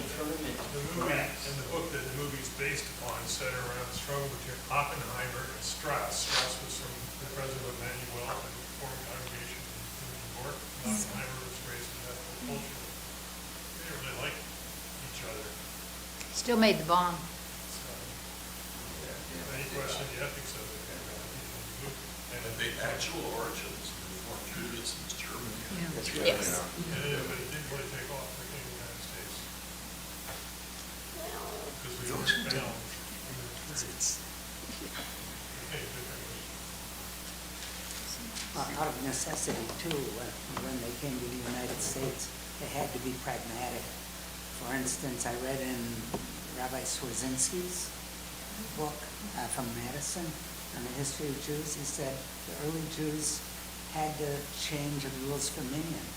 book that the movie's based upon center around the struggle between Oppenheimer and Strauss. Strauss was from the president of Emmanuel, the Reformed Congregation in New York. Oppenheimer was raised in ethical culture. They didn't really like each other. Still made the bomb. So, any question of the ethics of it? And the actual origins of Reform Judaism is Germany. Yes. Yeah, but it didn't really take off in the United States. Because we were bound. Out of necessity too, when they came to the United States, they had to be pragmatic. For instance, I read in Rabbi Swarzinski's book from Madison on the history of Jews. He said the early Jews had to change the rules for minyan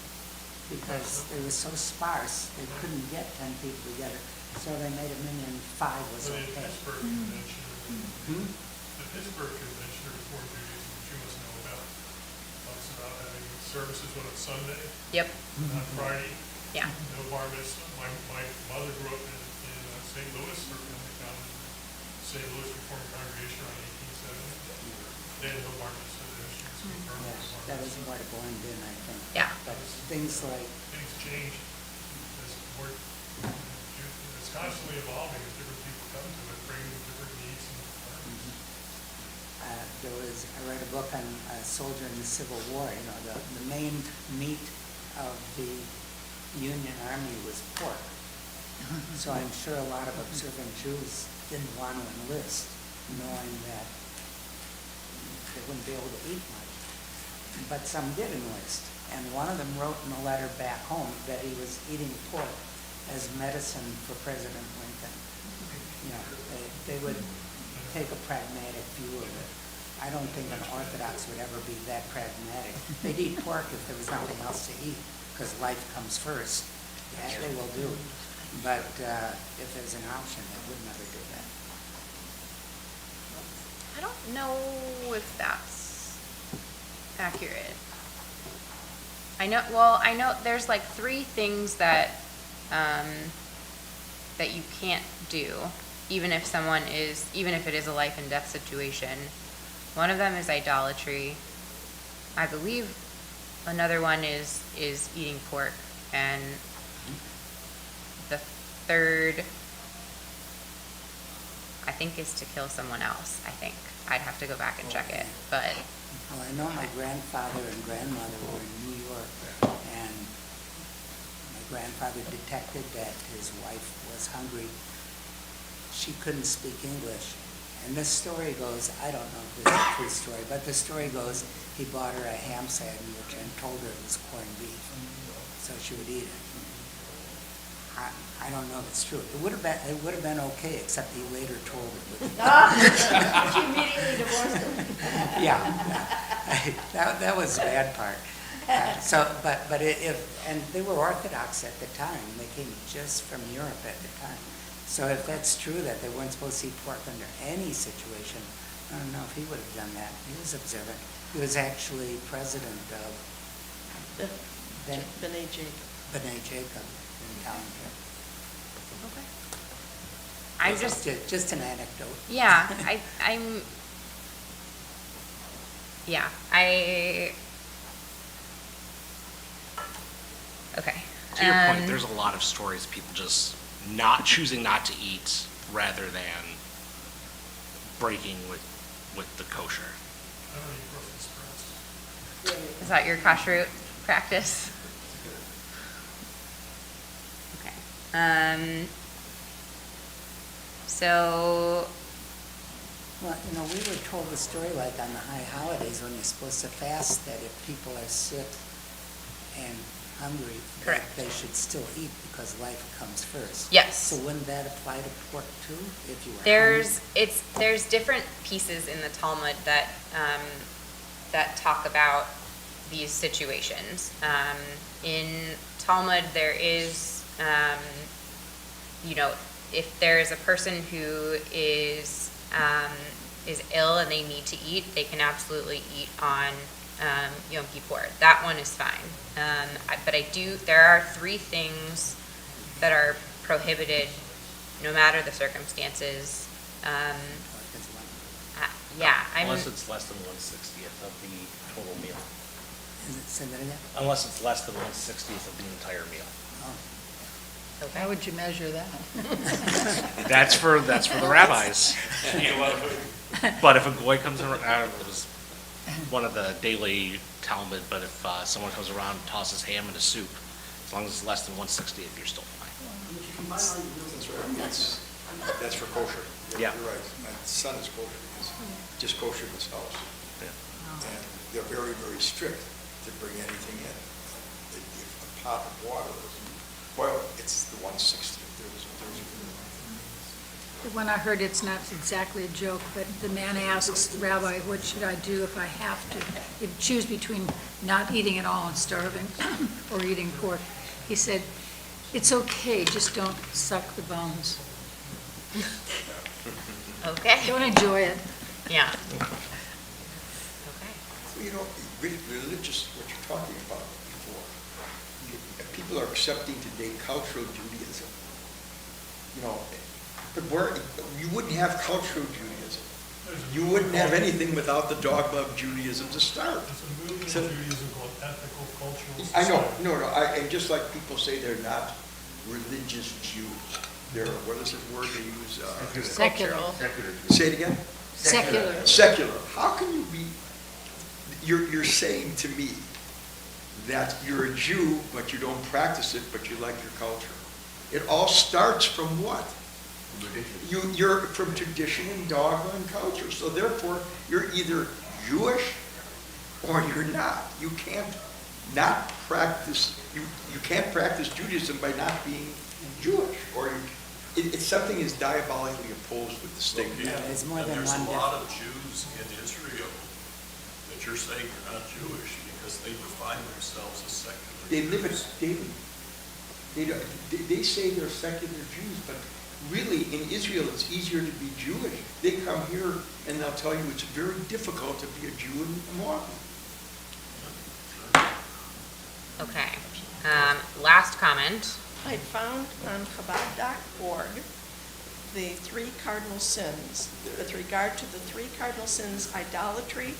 because it was so sparse, they couldn't get 10 people together. So they made 1,000,005 was But the okay. Pittsburgh Convention, Hmm? the Pittsburgh Convention of Reform Judaism, which you must know about, talks about having services on a Sunday, Yep, not Friday. yeah. No bar mitzvah. My mother grew up in St. Louis, or family found in St. Louis Reformed Congregation around 1870. They had no bar mitzvah there. She was confirmed Yes, as a bar that was mitzvah. more to blend in, I think. Yeah. But things like, Things change. It's constantly evolving as different people come to it, bringing different needs and requirements. I read a book on a soldier in the Civil War, the main meat of the Union Army was pork. So I'm sure a lot of observant Jews didn't want to enlist, knowing that they wouldn't be able to eat much. But some did enlist, and one of them wrote in a letter back home that he was eating pork as medicine for President Lincoln. They would take a pragmatic view of it. I don't think an Orthodox would ever be that pragmatic. They'd eat pork if there was nothing else to eat, because life comes first. That they will do. But if there's an option, they would never do that. I don't know if that's accurate. I know there's like 3 things that that you can't do, even if it is a life and death situation. One of them is idolatry. I believe another one is eating pork, and the third, I think, is to kill someone else. I think I'd have to go back and check it, but Well, I know my grandfather and grandmother were in New York, and my grandfather detected that his wife was hungry. She couldn't speak English. And this story goes, I don't know if this is a true story, but the story goes, he bought her a ham sandwich and told her it was corned beef, so she would eat it. I don't know if it's true. It would have been okay, except he later told her. She immediately divorced him. Yeah, that was the bad part. And they were Orthodox at the time. They came just from Europe at the time. So if that's true, that they weren't supposed to eat pork under any situation, I don't know if he would have done that. He was observant. He was actually president of B'nai Jacob. B'nai Jacob in town here. okay. I'm just Just an anecdote. yeah. Okay. To your point, there's a lot of stories of people just choosing not to eat rather than breaking with the kosher. I don't eat Brussels sprouts. Is that your kashrut practice? Okay. So, Well, we were told the story like on the high holidays when you're supposed to fast, that if people are sick and hungry, that Correct. they should still eat because life comes first. yes. So wouldn't that apply to pork too, if you were There's different pieces in the Talmud that that talk about these situations. In Talmud, there is, if there is a person who is ill and they need to eat, they can absolutely eat on Yom Kippur. That one is fine. But there are 3 things that are prohibited no matter the circumstances. Unless it's less than 1/60th of the total meal. Say that again? Unless it's less than 1/60th of the entire meal. Oh. How would you measure that? That's for the rabbis. But if a goy comes around, it was one of the daily Talmud, but if someone comes around and tosses ham in a soup, as long as it's less than 1/60th, you're still fine. If you combine all your meals, That's right. That's for kosher. Yeah. You're right. My son is kosher. He's just kosher in his house. Yeah. And they're very, very strict to bring anything in. If a pot of water doesn't boil, it's the 1/60th. The one I heard, it's not exactly a joke, but the man asks, Rabbi, what should I do if I have to choose between not eating at all and starving or eating pork? He said, it's okay, just don't suck the bones. Okay, Don't enjoy it. yeah. Okay. You know, religious, what you're talking about before, people are accepting today cultural Judaism. You know, but you wouldn't have cultural Judaism. You wouldn't have anything without the dogma of Judaism to start. It's a movement So- of Judaism called ethical cultural I know, society. and just like people say they're not religious Jews, they're, what is this word they use? Secular. Say it again? Secular. Secular. How can you be, you're saying to me that you're a Jew, but you don't practice it, but you like your culture. It all starts from what? You're from tradition and dogma and culture. So therefore, you're either Jewish or you're not. You can't not practice, you can't practice Judaism by not being Jewish. Or it's something is diabolically opposed with the state. Yeah, There's more and than there's one a lot of Jews in Israel that you're saying are not Jewish because they define themselves as secular They live it Jews. daily. They say they're secular Jews, but really in Israel it's easier to be Jewish. They come here and they'll tell you it's very difficult to be a Jew in Milwaukee. Okay. Last comment. I found on Chabad.org the 3 cardinal sins. With regard to the 3 cardinal sins, idolatry,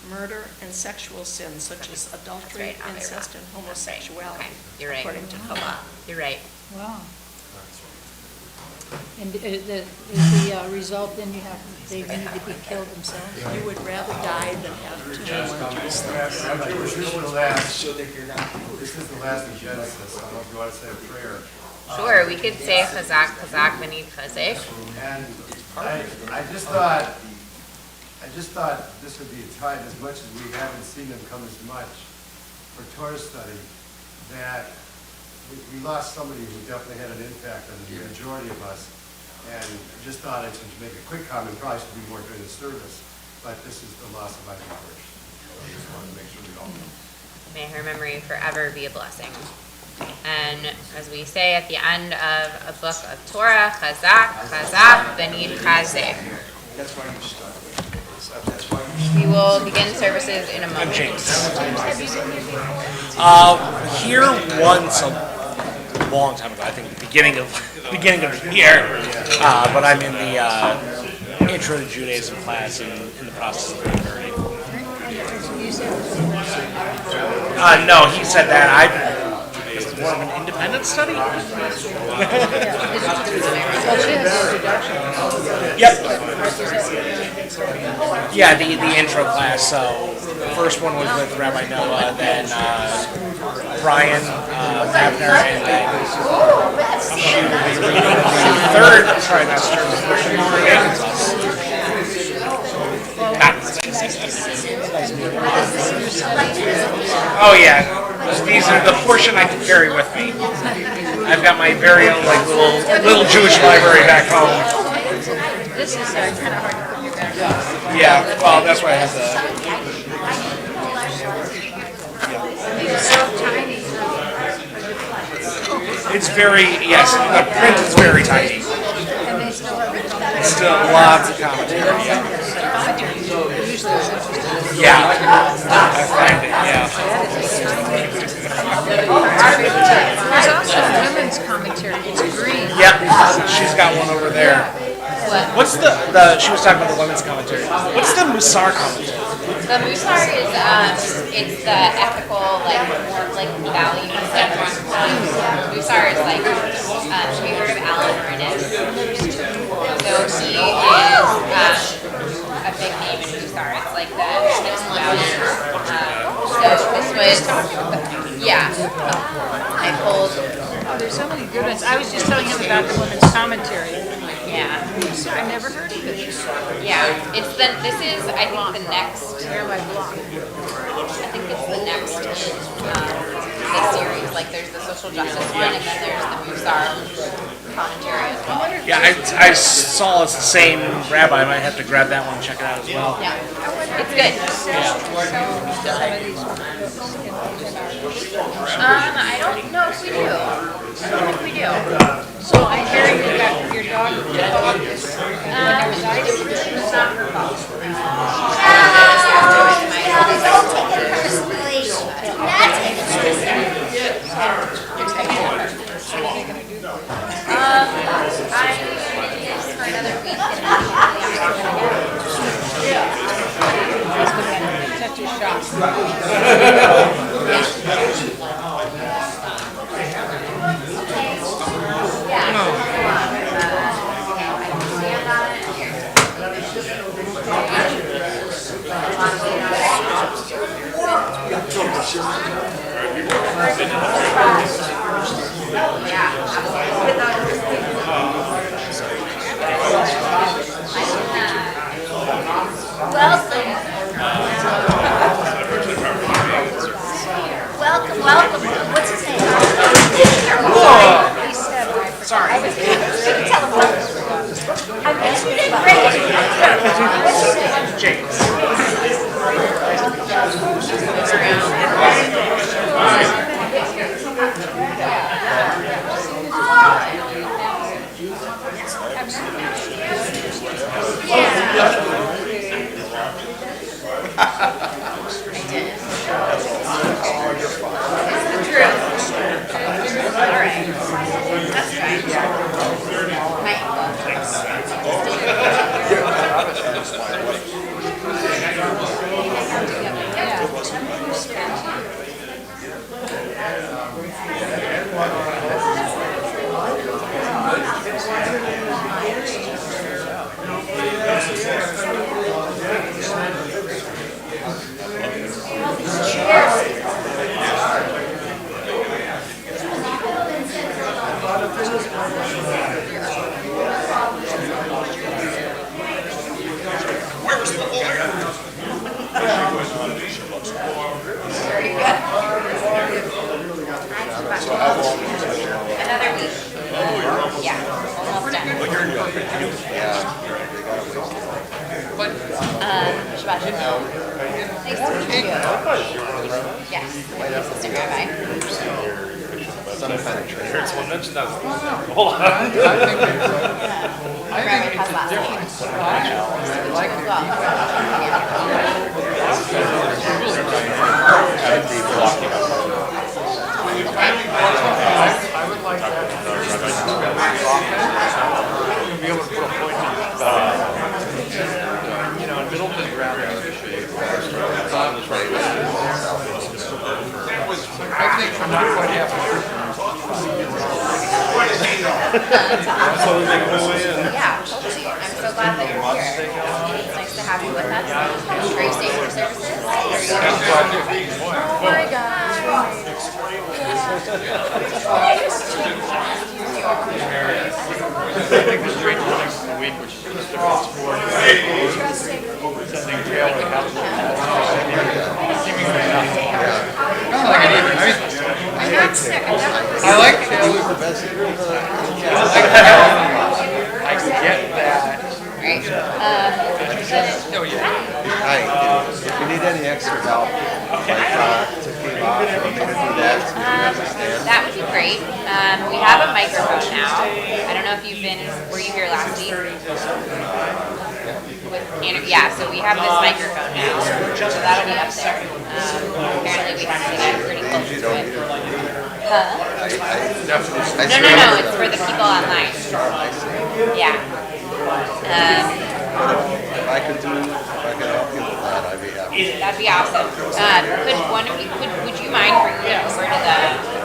murder, and sexual sins, such as adultery, That's right, on there, incest, and That's right. homosexuality, Okay, you're right. according to Chabad. You're right. Wow. And is the result then they need to be killed themselves? You would rather die than have to do one of these things. Rabbi, this is the last, So that you're not. this is the last of Genesis. I don't know if you want to say a prayer. Sure, we could say chazak, chazak, v'nid chazek. And I just thought this would be a time, as much as we haven't seen them come as much for Torah study, that we lost somebody who definitely had an impact on the majority of us. And just thought I should make a quick comment, probably should be more during the service, but this is the loss of Ivy Hirsch. I just wanted to make sure we all know. May her memory forever be a blessing. And as we say at the end of a book of Torah, chazak, chazak, v'nid chazek. That's why you start. That's why you We will begin services in a moment. James. Have you been here before? Here once a long time ago, I think beginning of the year, but I'm in the Intro to Judaism class and in the process of converting. No, he said that. It's more of an independent study? Yep. Yeah, the intro class. So the first one was with Rabbi Noah, then Brian Abner, and then she will be reading the third. Sorry, that's Oh yeah. These are the portion I can carry with me. I've got my very own little Jewish library back home. This is kind of hard to put your back on. Yeah, well, that's why I have the. It's so tiny. It's very, yes, the print is very tiny. And they still have Still lots of commentary, yeah. usually it's interesting. Yeah, I find it, yeah. There's also women's commentary. It's green. Yep, she's got one over there. What? What's the she was talking about the women's commentary. What's the Musar commentary? The Musar is, it's the ethical, more values that Musar is have you heard of Alan Rennes? So he is, a big name in Musar. It's like the values. So this was, yeah, I hold, Oh, there's so many good ones. I was just telling him about the women's commentary. yeah. I never heard of it. Yeah, this is, I think, the next, Rabbi Block. I think it's the next, the series, like there's the social justice one, and then there's the Musar commentary as well. Yeah, I saw it's the same rabbi. I might have to grab that one and check it out as well. Yeah, it's good. I don't know if we do. I don't think we do. So I'm hearing you got your dog. It's not her fault. Don't take it personally. Do not take it personally. I for another week. Such a shock. Welcome. What's his name? Sorry. I'm great. Jake. Another week. Yeah, almost done. Shabbat Shalom. Nice to meet you. Yes, assistant rabbi. Someone mentioned that. Hold on. Rabbi has last name. I would like that. Be able to put a point on it. You know, in Middleton, rather out of shape. I think I'm not quite happy. Yeah, totally. I'm so glad that you're here. It's nice to have you with us. Are you staying for services? Oh my gosh. I think the street next week, which is a different sport. Sending jail to help. Seemingly nothing. I don't like it either. I'm not sick. I'm not I like Taylor. I get that. Right. Hi, if you need any extra help, to clean off or maybe do that, That would be great. We have a microphone now. I don't know if were you here last week? With Andrew, yeah, so we have this microphone now. So that'll be up there. Apparently we have to get pretty close to it. Huh? No, it's for the people online. Yeah. if I could help you with that, I'd be happy. That'd be awesome. Could one of you, would you mind bringing it over to the,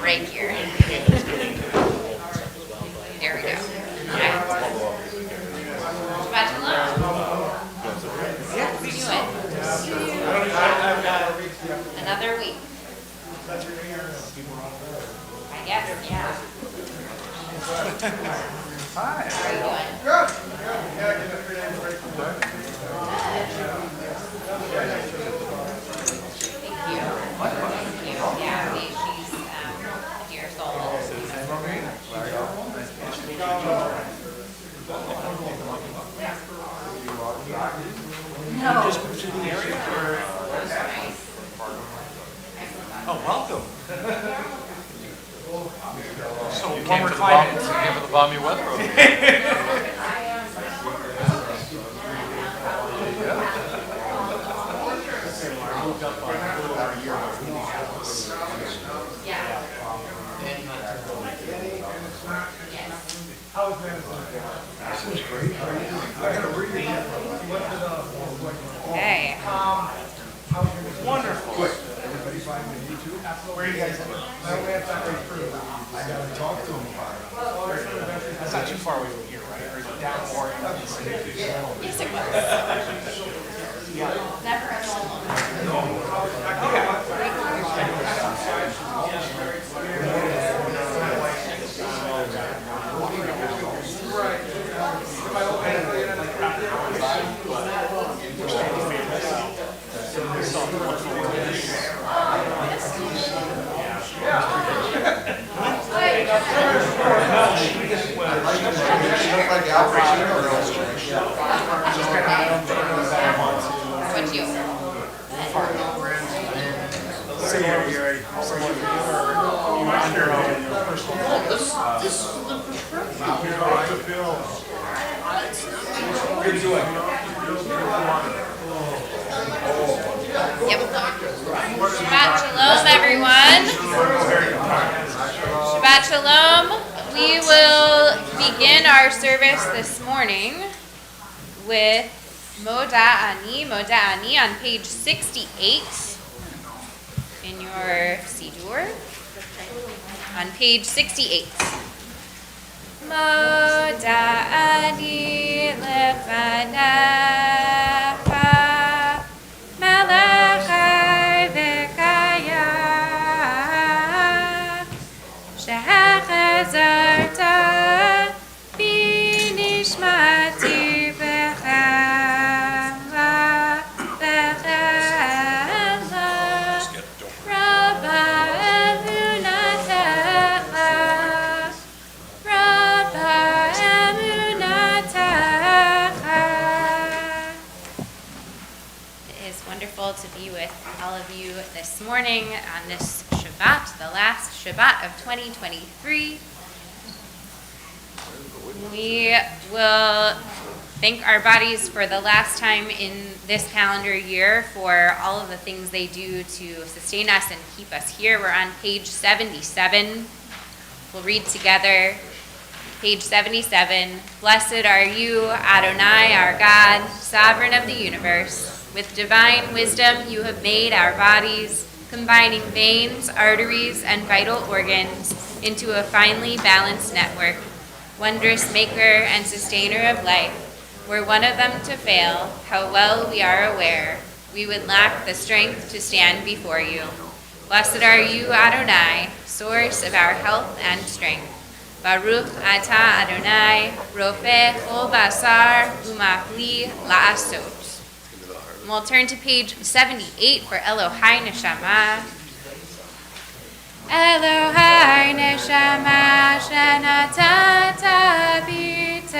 right here. There we go. Okay. Shabbat Shalom. Yeah, she's a dear soul. Oh, welcome. So You came warmer for the climate. balmy, you came for the balmy weather over here. Okay. Wonderful. Where are you guys at? I gotta talk to him about it. That's not too far away from here, right? Or is it down more? Yes, it was. Never at all. What'd you? Yep. Shabbat Shalom, everyone. Shabbat Shalom. We will begin our service this morning with Moda Ani on page 68 in your Siddur. On page 68. Moda Ani lefanecha melechai v'kaya shehachazarta b'nishmati v'chemla v'chemla Rabba emunatecha Rabba emunatecha. It is wonderful to be with all of you this morning on this Shabbat, the last Shabbat of 2023. We will thank our bodies for the last time in this calendar year for all of the things they do to sustain us and keep us here. We're on page 77. We'll read together. Page 77. Blessed are you, Adonai, our God, sovereign of the universe. With divine wisdom you have made our bodies, combining veins, arteries, and vital organs into a finely balanced network. Wondrous maker and sustainer of life, were one of them to fail, how well we are aware, we would lack the strength to stand before you. Blessed are you, Adonai, source of our health and strength. Baruch atah Adonai, Rofeh kol basar umachli la'asot. And we'll turn to page 78 for Elohai Neshama. Elohai Neshama shenatata b'tehorahi.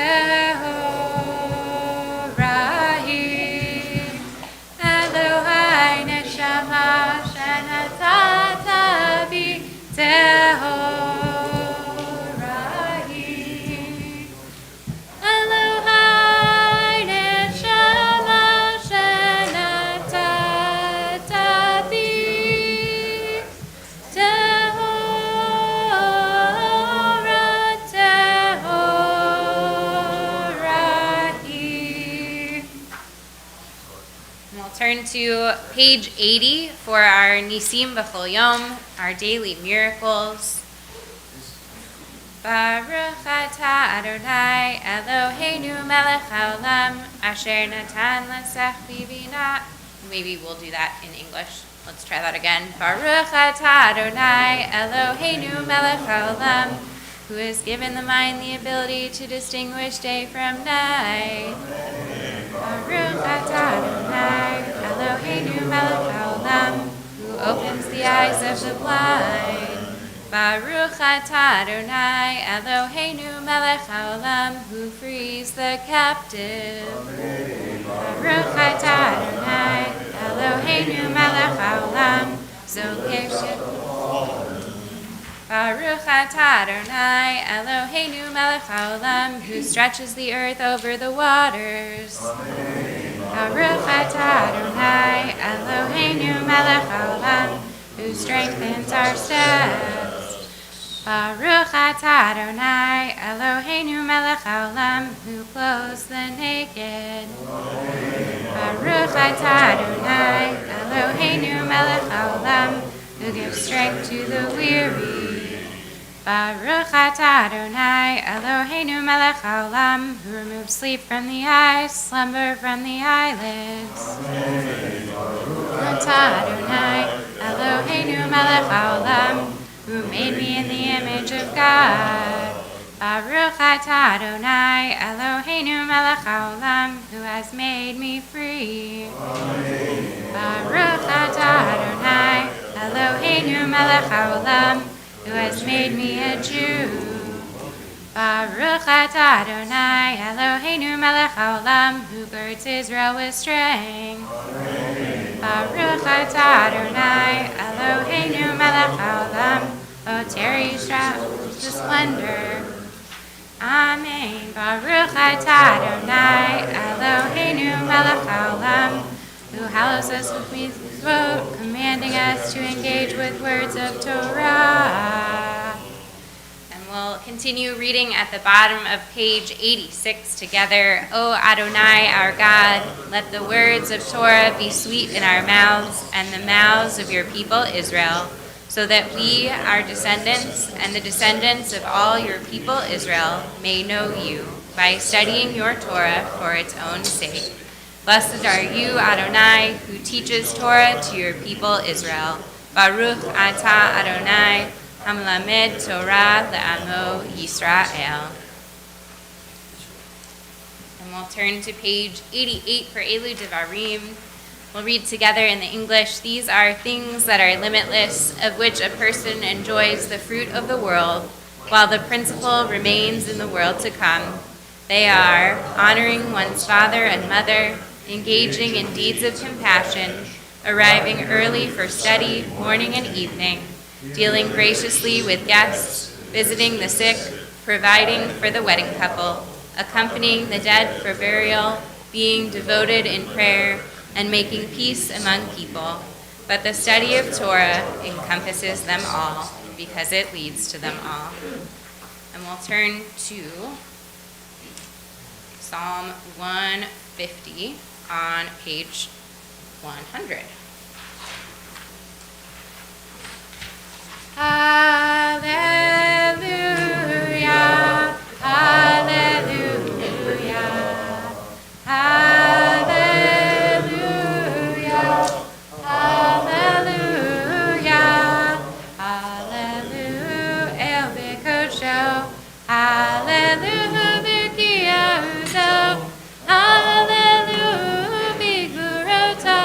Elohai Neshama shenatata b'tehorahi. Elohai Neshama shenatata b'tehorahi. We'll turn to page 80 for our Nisim B'chol Yom, our daily miracles. Baruch atah Adonai Eloheinu melech haolam asher natan l'sech b'bina. Maybe we'll do that in English. Let's try that again. Baruch atah Adonai Eloheinu melech haolam who has given the mind the ability to distinguish day from night. Baruch atah Adonai, Eloheinu melech haolam, who opens the eyes of the blind. Baruch atah Adonai, Eloheinu melech haolam, who frees the captive. Baruch atah Adonai, Eloheinu melech haolam, zoker Baruch atah Adonai, Eloheinu melech haolam, who stretches the earth over the waters. Baruch atah Adonai, Eloheinu melech haolam, who strengthens our steps. Baruch atah Adonai, Eloheinu melech haolam, who clothes the naked. Baruch atah Adonai, Eloheinu melech haolam, who gives strength to the weary. Baruch atah Adonai, Eloheinu melech haolam, who removes sleep from the eyes, slumber from the eyelids. Baruch atah Adonai, Eloheinu melech haolam, who made me in the image of God. Baruch atah Adonai, Eloheinu melech haolam, who has made me free. Baruch atah Adonai, Eloheinu melech haolam, who has made me a Jew. Baruch atah Adonai, Eloheinu melech haolam, who girds Israel with strength. Baruch atah Adonai, Eloheinu melech haolam, O tarry shroud the splendor. Amen. Baruch atah Adonai, Eloheinu melech haolam, who hallows us with mitzvot, commanding us to engage with words of Torah. And we'll continue reading at the bottom of page 86 together. O Adonai, our God, let the words of Torah be sweet in our mouths and the mouths of your people Israel, so that we, our descendants, and the descendants of all your people Israel may know you by studying your Torah for its own sake. Blessed are you, Adonai, who teaches Torah to your people Israel. Baruch atah Adonai, hamlamed Torah le'amo Yisrael. And we'll turn to page 88 for Elu Devarim. We'll read together in the English. These are things that are limitless, of which a person enjoys the fruit of the world, while the principle remains in the world to come. They are honoring one's father and mother, engaging in deeds of compassion, arriving early for study, morning and evening, dealing graciously with guests, visiting the sick, providing for the wedding couple, accompanying the dead for burial, being devoted in prayer, and making peace among people. But the study of Torah encompasses them all, because it leads to them all. And we'll turn to Psalm 150 on page 100. Hallelujah, hallelujah, hallelujah, hallelujah, hallelujah, El Bekosho, hallelujah, Bekiauzo, hallelujah, Bigurota,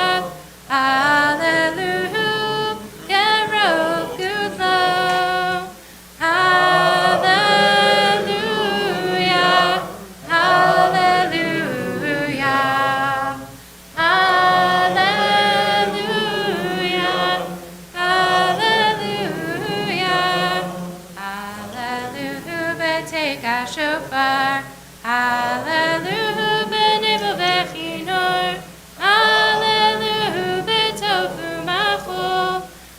hallelujah, Gerokudlo, hallelujah, hallelujah, hallelujah, hallelujah, hallelujah, Beteka Shofar, hallelujah, Benebo Bechinor, hallelujah, Betofu Machol,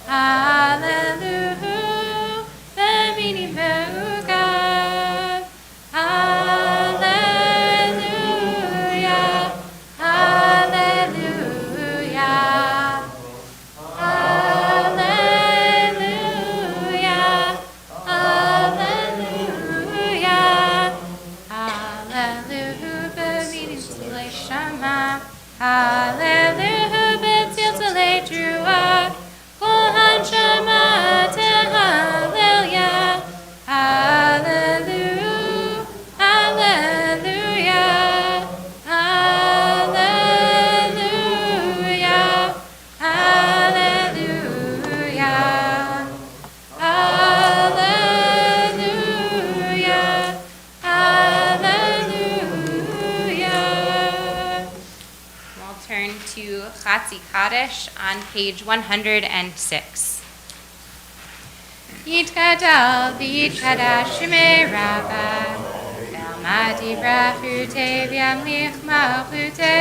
hallelujah, Beminim Be'ugav, hallelujah, hallelujah, hallelujah, hallelujah, hallelujah, Beminim Tzilei Shama, hallelujah, Betzil Tzilei Truah, Kol Hanshama Tehallel, hallelujah. We'll turn to Chatzi Kaddish on page 106. Yitkadal v'yitkadash shemei Rabbah Mati brachute v'yamlich malchute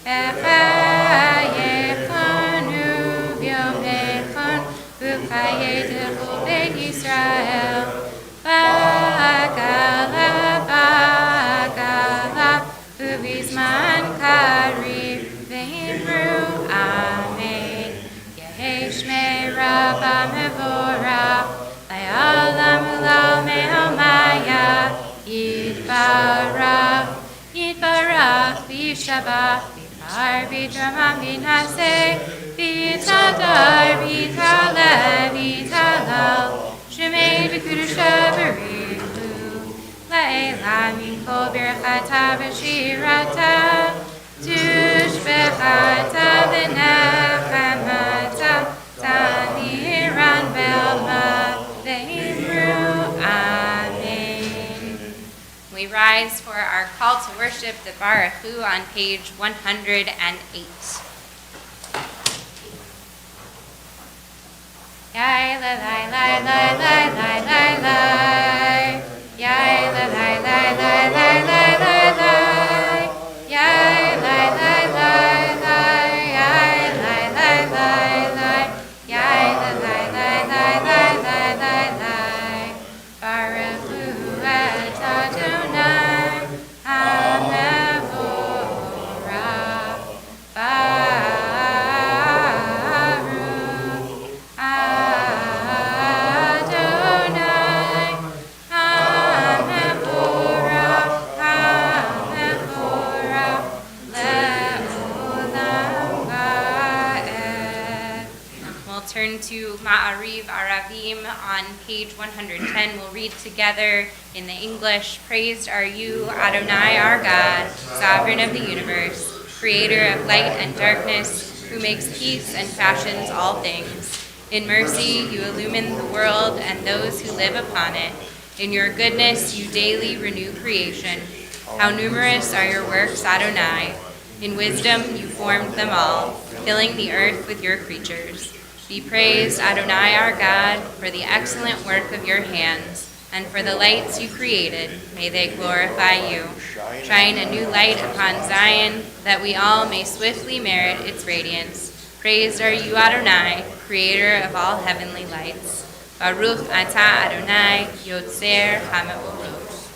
v'chayechonu v'yomechon v'chayetechu beit Yisrael v'agala v'bizman karib v'himru amen Yehi shmei Rabbah mevorach La'olam ulal me'omaya Yitbarach, Yitbarach, V'yishabach, V'yidbar, V'yidramam, V'yinaseh, V'yitadar, V'yitaleh, V'yitalal, Shemei v'kedusha b'richu, La'elah mikol birchata v'shirata, Tushbechata v'nechamata, Taniran v'elma, V'himru amen. We rise for our call to worship the Baruchu on page 108. Yai la la la la la la la la. Yai la la la la la la la la. Yai la la la la. Yai la la la la. Yai la la la la la la la la. Baruchu et Adonai HaMevorach. Baruch Adonai HaMevorach. HaMevorach le'olam va'ed. We'll turn to Ma'ariv Aravim on page 110. We'll read together in the English. Praised are you, Adonai, our God, sovereign of the universe, creator of light and darkness, who makes peace and fashions all things. In mercy, you illumine the world and those who live upon it. In your goodness, you daily renew creation. How numerous are your works, Adonai. In wisdom, you formed them all, filling the earth with your creatures. Be praised, Adonai our God, for the excellent work of your hands, and for the lights you created. May they glorify you. Shine a new light upon Zion, that we all may swiftly merit its radiance. Praised are you, Adonai, creator of all heavenly lights. Baruch atah Adonai, Yotzer HaMevorot.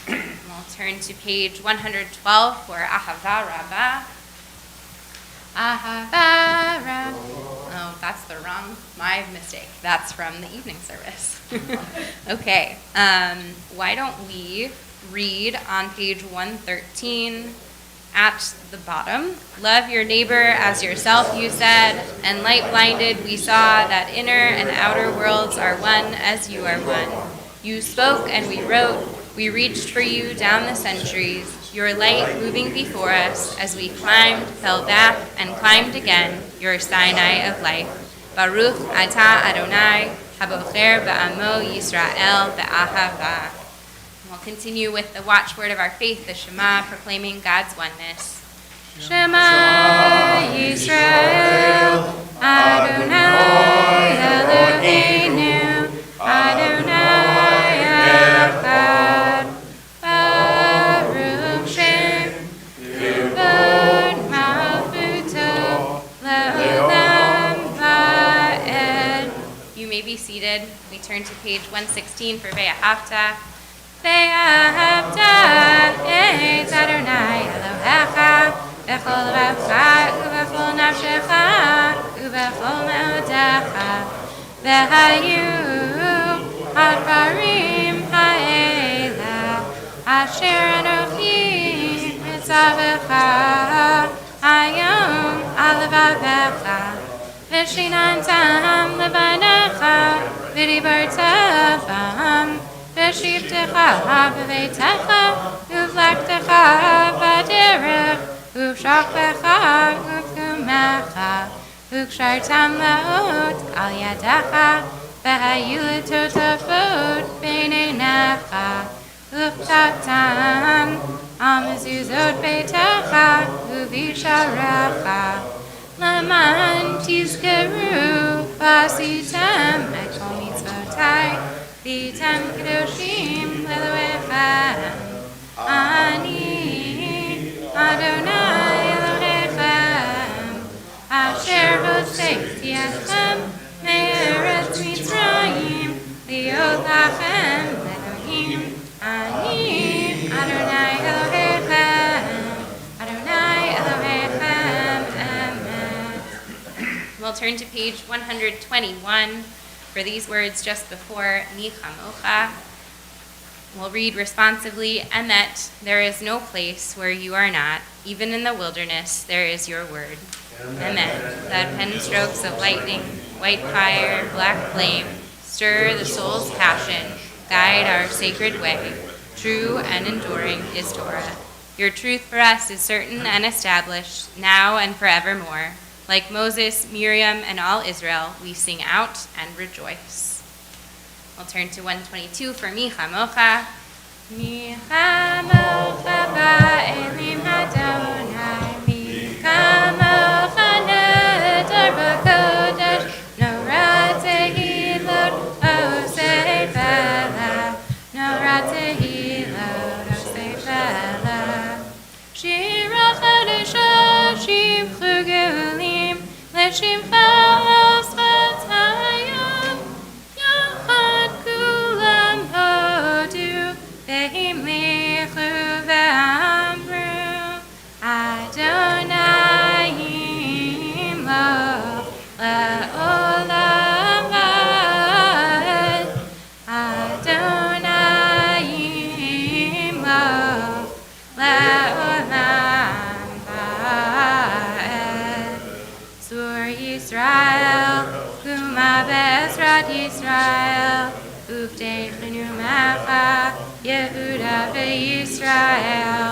We'll turn to page 112 for Ahava Rabbah. Ahava Rabbah. Oh, that's my mistake. That's from the evening service. Okay, why don't we read on page 113 at the bottom. Love your neighbor as yourself, you said, and light blinded we saw that inner and outer worlds are one as you are one. You spoke and we wrote, we reached for you down the centuries, your light moving before us as we climbed, fell back, and climbed again, your Sinai of life. Baruch atah Adonai, habocher ba'amo Yisrael ba'ahava. We'll continue with the watchword of our faith, the Shema, proclaiming God's oneness. Shema Yisrael, Adonai Eloheinu, Adonai Echad, Baruch Shem, Kibod Malchuto, Le'olam Va'ed. You may be seated. We turn to page 116 for Ve'ahavta. Ve'ahavta et Adonai Elohecha b'chol ravcha u'b'chol nafshecha u'b'chol me'odecha ve'hayu ha'dvarim ha'ela asher anochi mitzavecha hayom al levavecha v'shinantam levanecha v'dibarta bam V'shivtecha b'veitecha, uvlektecha b'derech, uvshachlecha uvkumecha, ukshartam la'ot al yadecha, v'hayu l'totafot b'neinecha, uvtatam המזוזות ביתך ובשעריך, למען תזכרו ועשיתם את כל מצוותיי, והייתם קדושים לאלוהיכם. אני אדוני אלוהיכם, אשר הוצאתי אתכם מארץ מצרים, להיות לכם לאלוהים. אני אדוני אלוהיכם, אדוני אלוהיכם, amen. We'll turn to page 121 for these words just before Mi Chamocha. We'll read responsively, Emet, there is no place where you are not, even in the wilderness there is your word. Emet, that pen strokes of lightning, white fire, black flame, stir the soul's passion, guide our sacred way. True and enduring is Torah. Your truth for us is certain and established, now and forevermore. Like Moses, Miriam, and all Israel, we sing out and rejoice. We'll turn to 122 for Mi Chamocha. Mi Chamocha ba'elim Adonai, Mi Chamocha nedar b'kodesh, Norah tehilot osei bela, Norah tehilot osei bela. Shira chadesha, shivchu geulim, leshimcha osvatayim, Yachad kulam hodu, vehimlichu ve'amru, Adonai imlo le'olam va'ed, Adonai imlo le'olam va'ed. Sur Yisrael, Kuma Bezrat Yisrael, Uvdei Chenumecha, Yehuda veYisrael.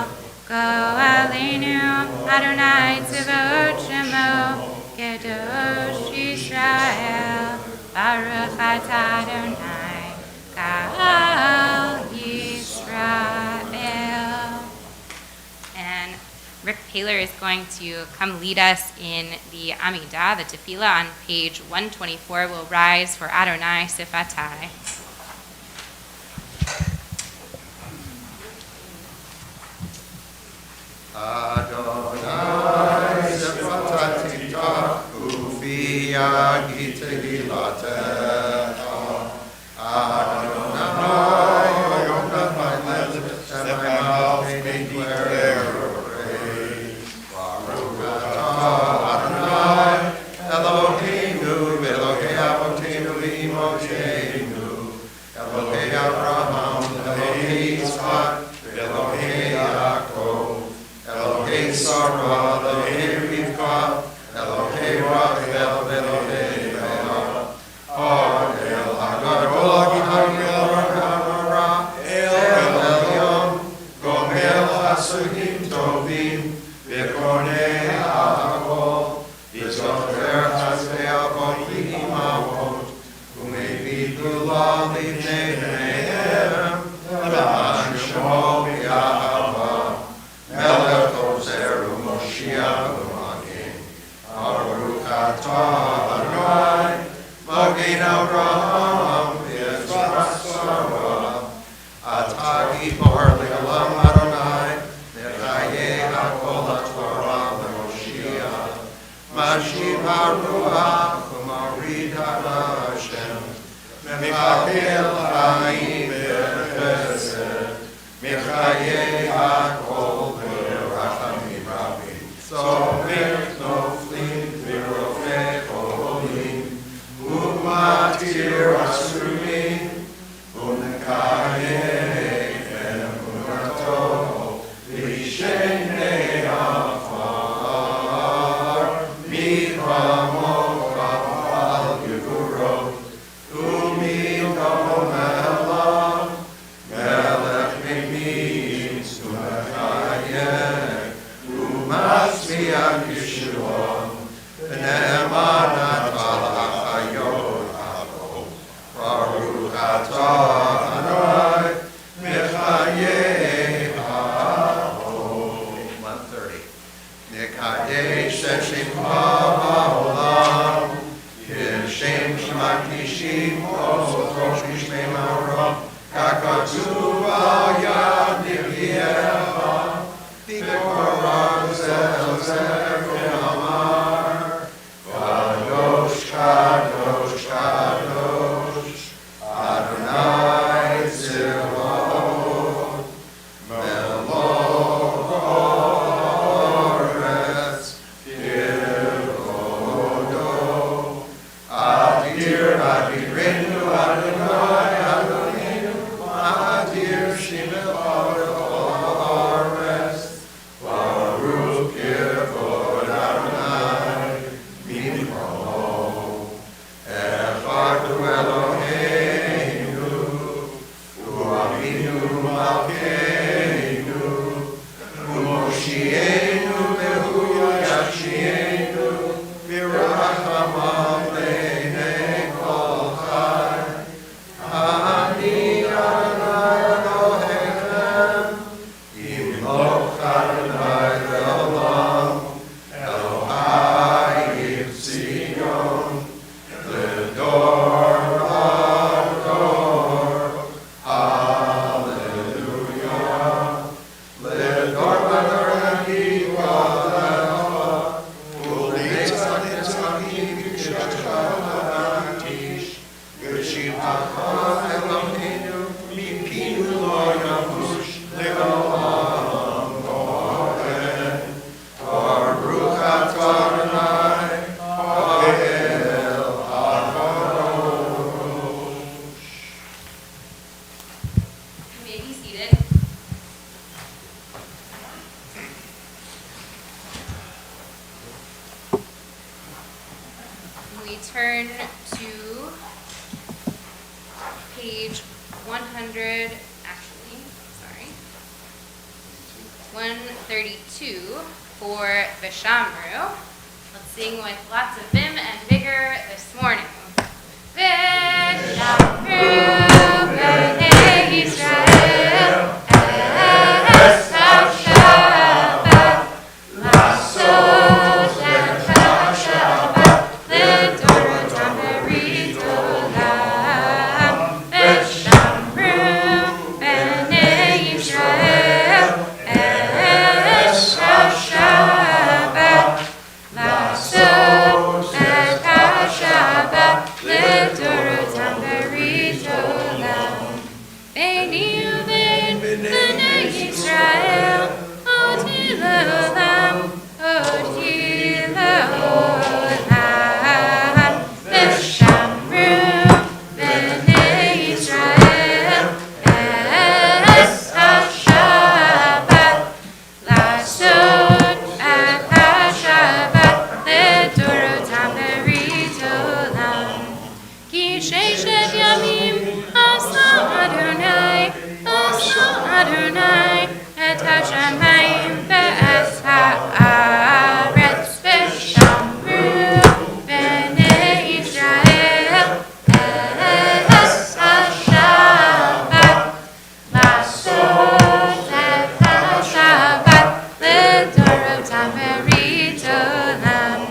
Go Aleinu, Adonai Tzivot Shemo, Kedosh Yisrael, Baruch Atah Adonai, Ka'al Yisrael. And Rick Paler is going to come lead us in the Amidah, the Tefillah, on page 124. We'll rise for Adonai Sifatai. Adonai Sifatai Ufi Yagi Tehilatecha. Adonai, open my lips and my mouth may declare your praise. Baruch atah Adonai, Eloheinu, Elokei Avotenu v'Imotenu, Elokei Abraham, Elokei Yitzchak, Elokei Yaakov, Elokei Sarah, Elokei Rivka, Elokei Rachel, Elokei Leah. El Hagadol, Hagel Hamara, El Elyon, Gomel Hasudim Tovim, V'Konei Hakol, V'Zocher Chazvei Avot L'Imavot, U'Mevi Gula L'Ibnei Bneihem, L'Man Shemo B'Yahava, Melech Ozer U'Moshiach U'Magin, Baruch atah Adonai, Magin Avraham, Yisrael Sarah, Atah Gibor Le'olam Adonai, Mechayeh HaKol HaTorah L'Moshiach, Mashiv HaRuach U'Marid HaShem, Mechakel Chaim V'Chesed, Mechayeh HaKol V'Rachamim Rabim, Somer Noflim V'Rofei Cholim, Umatir Asurim, Unekayeh Emunato, Vishenei Afar, Michamocha Al Gevurot, Umidom Elav, Melech Memin, Unekayeh, Umasmiach Yeshua, V'ne'emanat al ha'chayot ha'bo, Baruch atah Adonai, Mechayeh ha'olam. Sheshem Ha'olam, Kishem Shmakishim Oso Shmei Marom, Kakatu Al Yad Nikieva, Bikoram Zel Zecher Amar, Kadosh, Kadosh, Kadosh, Adonai Tzivot, Melech Haaretz, Kivodo, Adir, Adirenu, Adonai, Adonenu, Adir, Shemel Haaretz, Baruch Kivod Adonai, Mimro, Echadu Eloheinu, U'avinu Malkeinu, U'moshienu Behu Yashienu, V'rachamam B'nei Kol Chai, Ani Adonai Elohechem, Imloch Adonai Le'olam, Elohai Yitzion, L'dor Vador, Hallelujah. L'dor Vador Nagivalecha, U'letzach Netzachim V'shachatish, V'shivcha Eloheinu, Mipinu Lo Yamush, Le'olam Oren, Baruch Atah Adonai, Ha'el HaKadosh. You may be seated. We turn to page 100, actually, sorry, 132 for Vishamru. Let's sing with lots of vim and vigor this morning. Vishamru, B'nai Yisrael, Es HaShabbat, Lasot et HaShabbat, L'Dorotam Berit Olam. Vishamru, B'nai Yisrael, Es HaShabbat, Lasot et HaShabbat, L'Dorotam Berit Olam. Beini u'bein B'nai Yisrael, Oti L'olam, Oti L'olam. Vishamru, B'nai Yisrael, Es HaShabbat, Lasot et HaShabbat, L'Dorotam Berit Olam. Ki sheishet yamim asa Adonai et hashamayim ve'es ha'aretz. Vishamru, B'nai Yisrael, Es HaShabbat, Lasot et HaShabbat, L'Dorotam Berit Olam.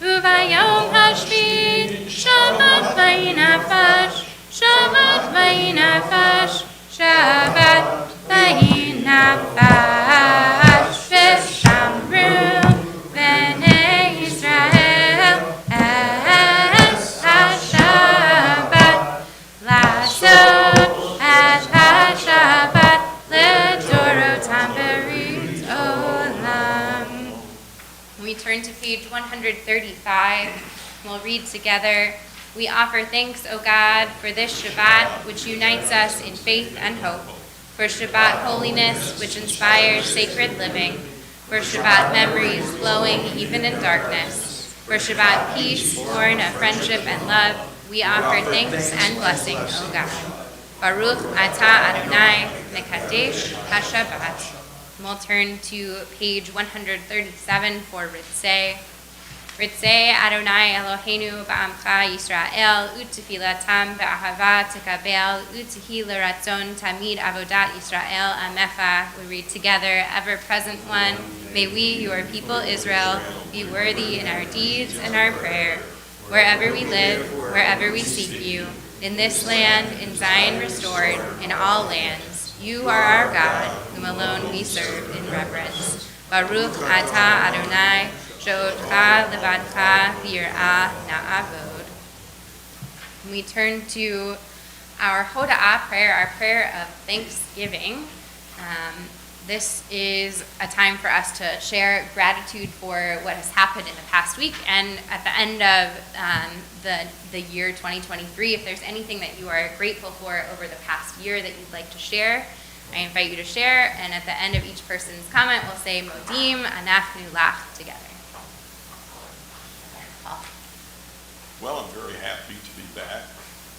Uvayom hashvi, Shabbat vayinafash, Shabbat vayinafash, Shabbat vayinafash. Vishamru, B'nai Yisrael, Es HaShabbat, Lasot et HaShabbat, L'Dorotam Berit Olam. We turn to page 135. We'll read together. We offer thanks, O God, for this Shabbat, which unites us in faith and hope, for Shabbat holiness, which inspires sacred living, for Shabbat memories flowing even in darkness, for Shabbat peace born of friendship and love. We offer thanks and blessing, O God. Baruch Atah Adonai Mekadesh HaShabbat. We'll turn to page 137 for Ritzeh. Ritzei Adonai Eloheinu ba'amcha Yisrael, u'tefilatam ba'ahava tekabel, u'tehi l'ratzon tamid avodat Yisrael amecha. We read together, ever-present one, may we, your people Israel, be worthy in our deeds and our prayer. Wherever we live, wherever we seek you, in this land, in Zion restored, in all lands, you are our God, whom alone we serve in reverence. Baruch atah Adonai, she'odcha levadcha v'yir'ah na'avod. We turn to our Hoda'ah prayer, our prayer of thanksgiving. This is a time for us to share gratitude for what has happened in the past week, and at the end of the year 2023, if there's anything that you are grateful for over the past year that you'd like to share, I invite you to share, and at the end of each person's comment, we'll say Modim Anachnu Lach together. Paul. Well, I'm very happy to be back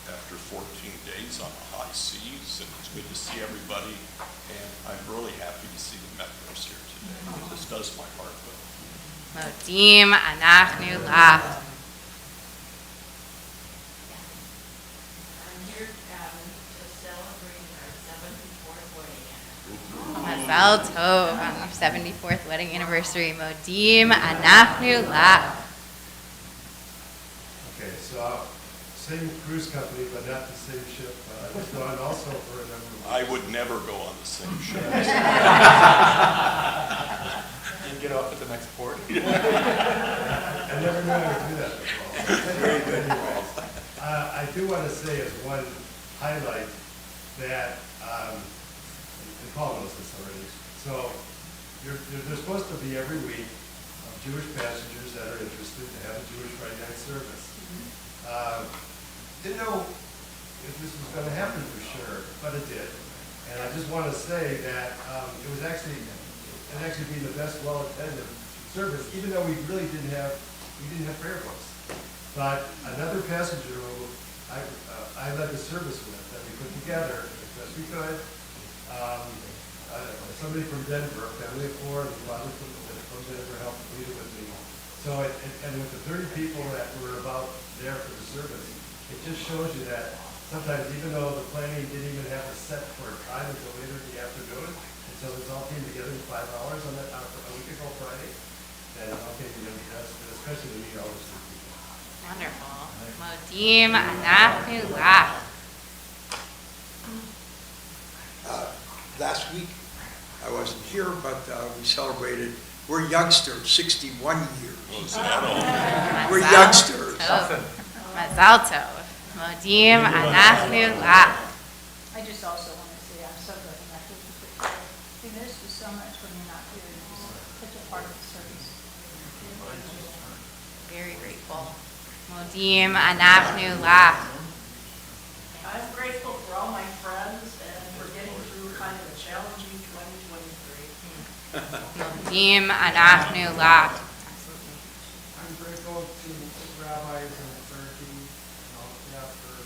after 14 days on the high seas, and it's good to see everybody, and I'm really happy to see the members here today. This does my heart good. Modim Anachnu Lach. I'm here to celebrate our 74th wedding anniversary. Mazal Tov on our 74th wedding anniversary. Modim Anachnu Lach. Okay, so same cruise company, but not the same ship. I was gone also for a number of weeks. I would never go on the same ship. And get off at the next port. I never knew I would do that before. Anyways, I do want to say as one highlight that, and Paul knows this already, so there's supposed to be every week Jewish passengers that are interested to have a Jewish Friday night service. Didn't know if this was going to happen for sure, but it did. And I just want to say that it actually being the best well-attended service, even though we didn't have prayer books. But another passenger who I led the service with that we put together as best we could, somebody from Denver, family of four, and the father from Denver helped lead it with me. So, and with the 30 people that were about there for the service, it just shows you that sometimes even though the planning didn't even have a set for a time until later in the afternoon, and so this all came together in 5 hours on that, a week ago Friday, and it all came together, especially to meet all those people. Wonderful. Modim Anachnu Lach. Last week, I wasn't here, but we celebrated, we're youngsters, 61 years. We're youngsters. Mazal Tov. Modim Anachnu Lach. I just also want to say I'm so glad I'm not here to we miss you so much when you're not here. You're just such a part of the service. Very grateful. Modim Anachnu Lach. I'm grateful for all my friends and for getting through kind of a challenging 2023. Modim Anachnu Lach. I'm grateful to the rabbis and the clergy and all the staff for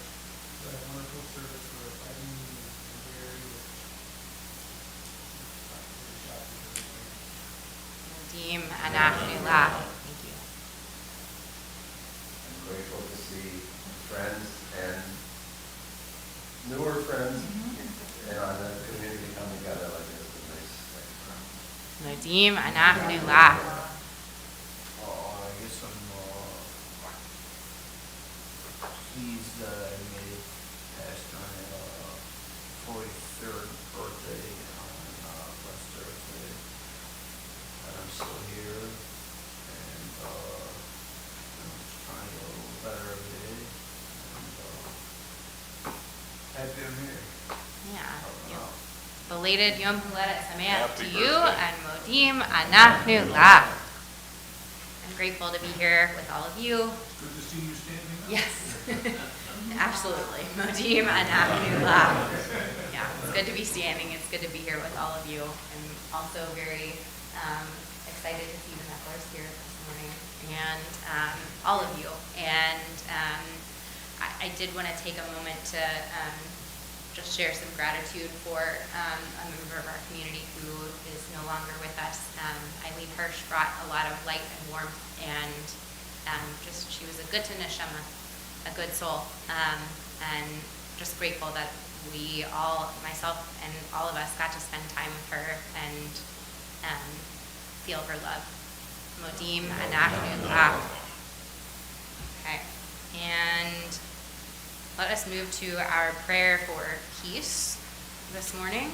the wonderful service for fighting and Gary. Modim Anachnu Lach. Thank you. I'm grateful to see friends and newer friends and on the community come together like this. It's nice. Modim Anachnu Lach. I guess I'm pleased that I made it past my 43rd birthday on last Thursday. And I'm still here, and I'm just trying to get a little better every day. And happy I'm here. Yeah. Belated Yom Haledet Sameach to you, and Modim Anachnu Lach. I'm grateful to be here with all of you. Good to see you standing up. Yes, absolutely. Modim Anachnu Lach. Yeah, it's good to be standing. It's good to be here with all of you. I'm also very excited to see the Metlers here this morning, and all of you. And I did want to take a moment to just share some gratitude for a member of our community who is no longer with us. Eileen Hirsch brought a lot of light and warmth and She was a good neshama, a good soul, and just grateful that we all, myself and all of us, got to spend time with her and feel her love. Modim anachnu lach. Okay, and let us move to our prayer for peace this morning.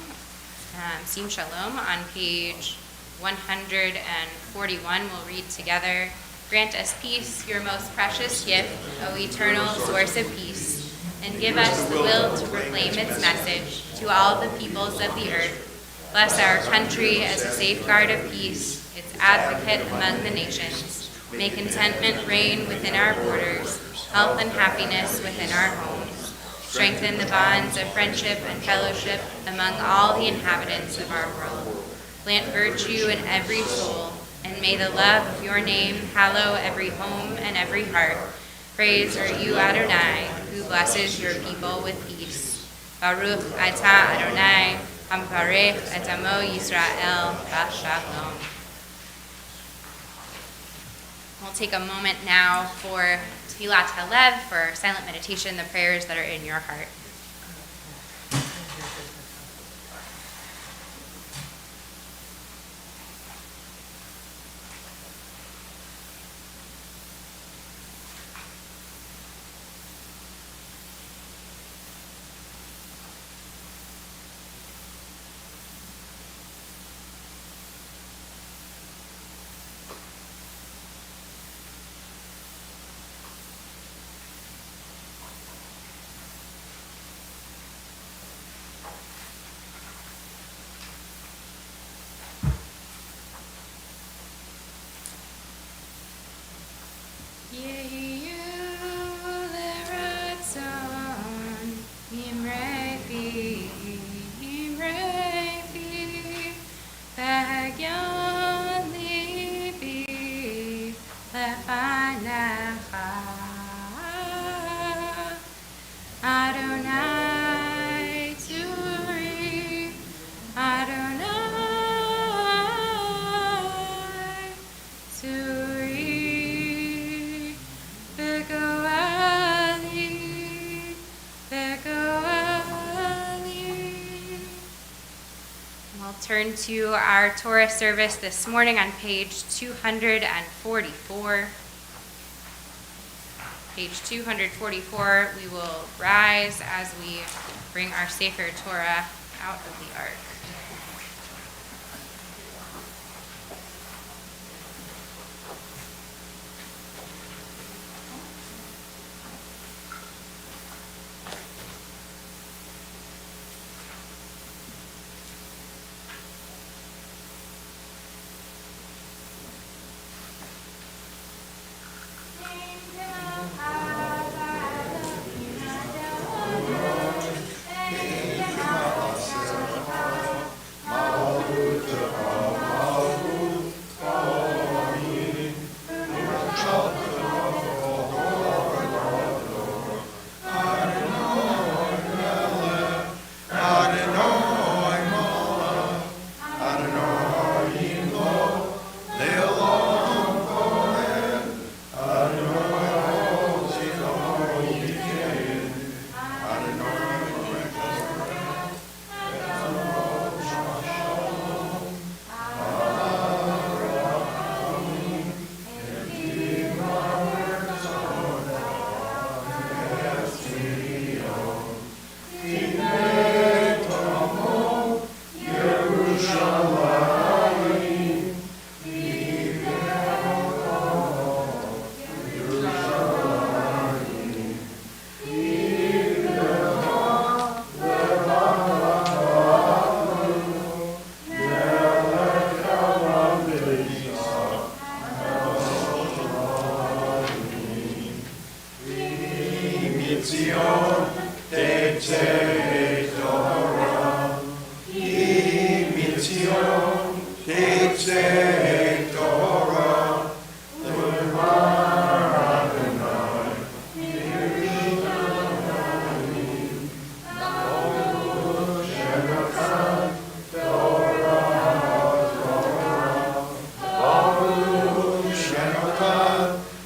Sim Shalom on page 141. We'll read together. Grant us peace, your most precious gift, O eternal source of peace, and give us the will to proclaim its message to all the peoples of the earth. Bless our country as a safeguard of peace, its advocate among the nations. May contentment reign within our borders, health and happiness within our homes. Strengthen the bonds of friendship and fellowship among all the inhabitants of our world. Plant virtue in every soul, and may the love of your name hallow every home and every heart. Praise are you, Adonai, who blesses your people with peace. Baruch atah Adonai, hamparech et amo Yisrael b'shalom. We'll take a moment now for Tfilat Halev, for silent meditation, the prayers that are in your heart. Turn to our Torah service this morning on page 244. Page 244, we will rise as we bring our Sefer Torah out of the ark.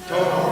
Torah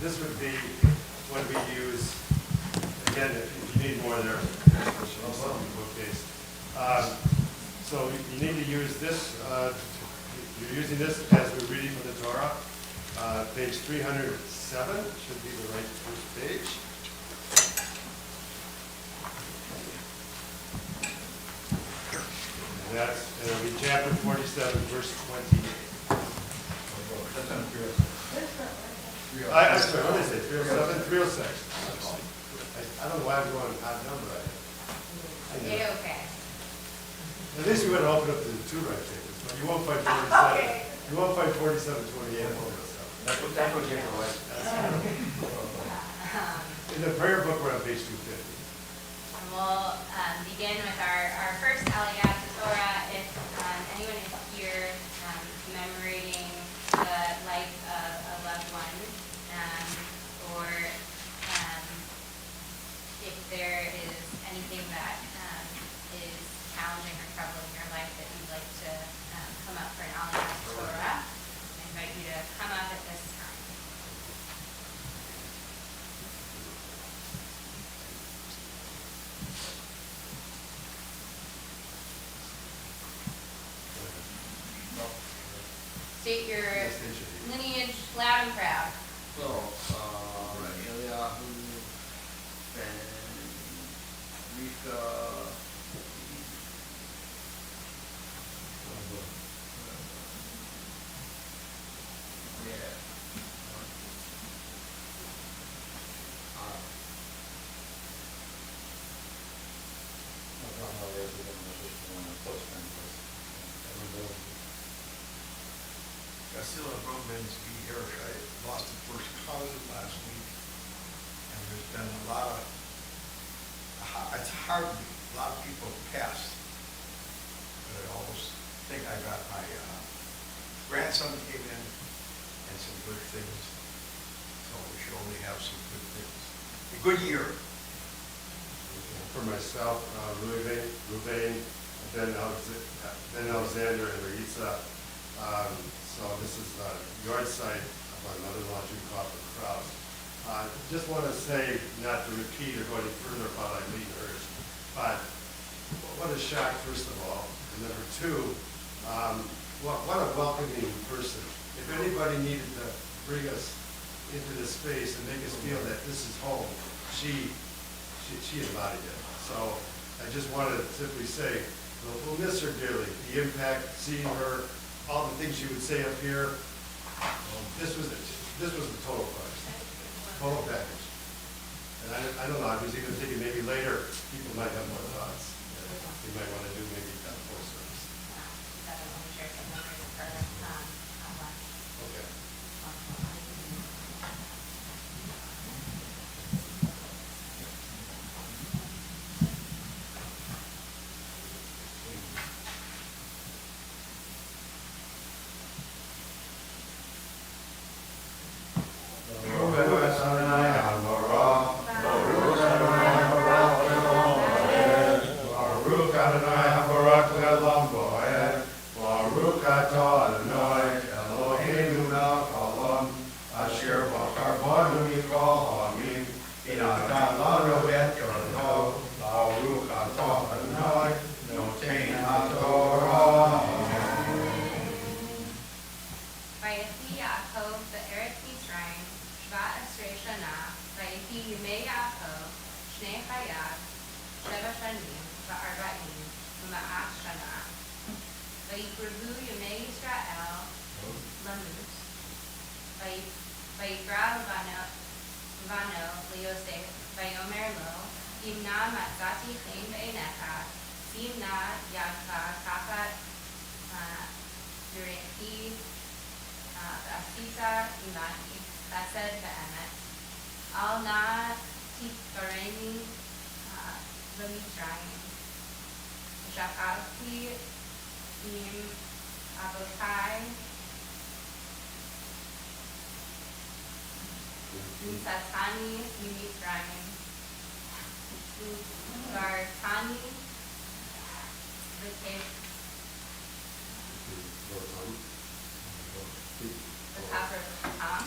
this would be what we use, again, if you need more there, bookcase. So you need to use this, you're using this as we're reading from the Torah. Page 307 should be the right first page. And that's, it'll be chapter 47, verse 28. I'm sorry, what is it, 307, 306? I don't know why I'm going odd number. Okay. At least we would have opened up to the two right papers, but you won't find 47. You won't find 47, 28. That's what you have to write. In the prayer book, we're on page 250. And we'll begin with our first Aliyah to Torah. If anyone is here commemorating the life of a loved one, or if there is anything that is challenging or troubling your life that you'd like to come up for an Aliyah to Torah, I invite you to come up at this time. State your lineage loud and proud. So, Eliyahu, Ben, Rika, yeah. I still have Roman's V. Hirsch. I lost a first cousin last week, and there's been a lot of, it's hard to, a lot of people have passed. But I almost think I got my grandson came in and some good things. So we should only have some good things. A good year. For myself, Ruvain, Ben Alexander, and Maritza. So this is the yard site of our mother-in-law, Jude Crawford Krause. Just want to say, not to repeat or go any further about Eileen Hirsch, but what a shock, first of all. And number two, what a welcoming person. If anybody needed to bring us into this space and make us feel that this is home, she embodied it. So I just wanted to simply say, we'll miss her dearly. The impact, seeing her, all the things she would say up here, this was the total price, total package. And I don't know, I was even thinking maybe later, people might have more thoughts. They might want to do maybe a full service. Okay. Satani, Mitzrayim, Gartani, the top of Tom,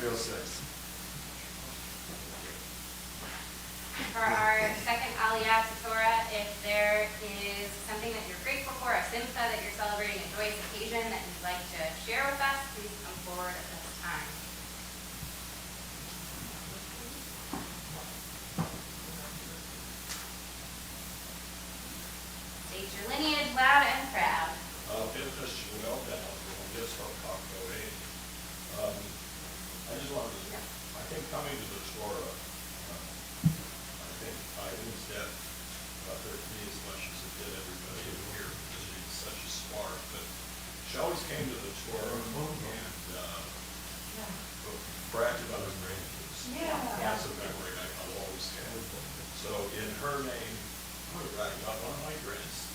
Israel 6. For our second Aliyah to Torah, if there is something that you're grateful for, a simcha that you're celebrating, a joyous occasion that you'd like to share with us, please come forward at this time. State your lineage loud and proud. I just wanted to, I think coming to the Torah, I think I didn't get hurt me as much as it did everybody in here because she's such a spark. But she always came to the Torah and bragged about her grandkids. That's a memory I'll always have. So in her name, I'm going to brag about one of my grands.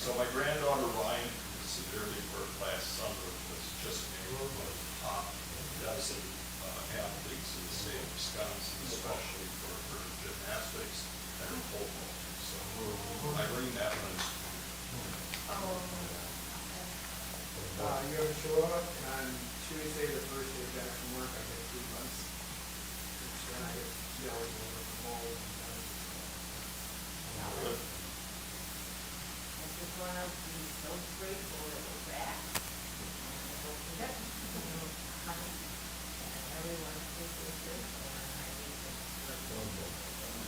So my granddaughter Ryan is severely hurt last summer, was just named one of the top dozen athletes in the state of Wisconsin, especially for her gymnastics and her pole vaulting. So I bring that one. You have to show up on Tuesday, the first day back from work, I get 3 months. Which then I get yelled over from home. I just want to be so grateful that we're back. I hope that everyone is grateful, and I think that,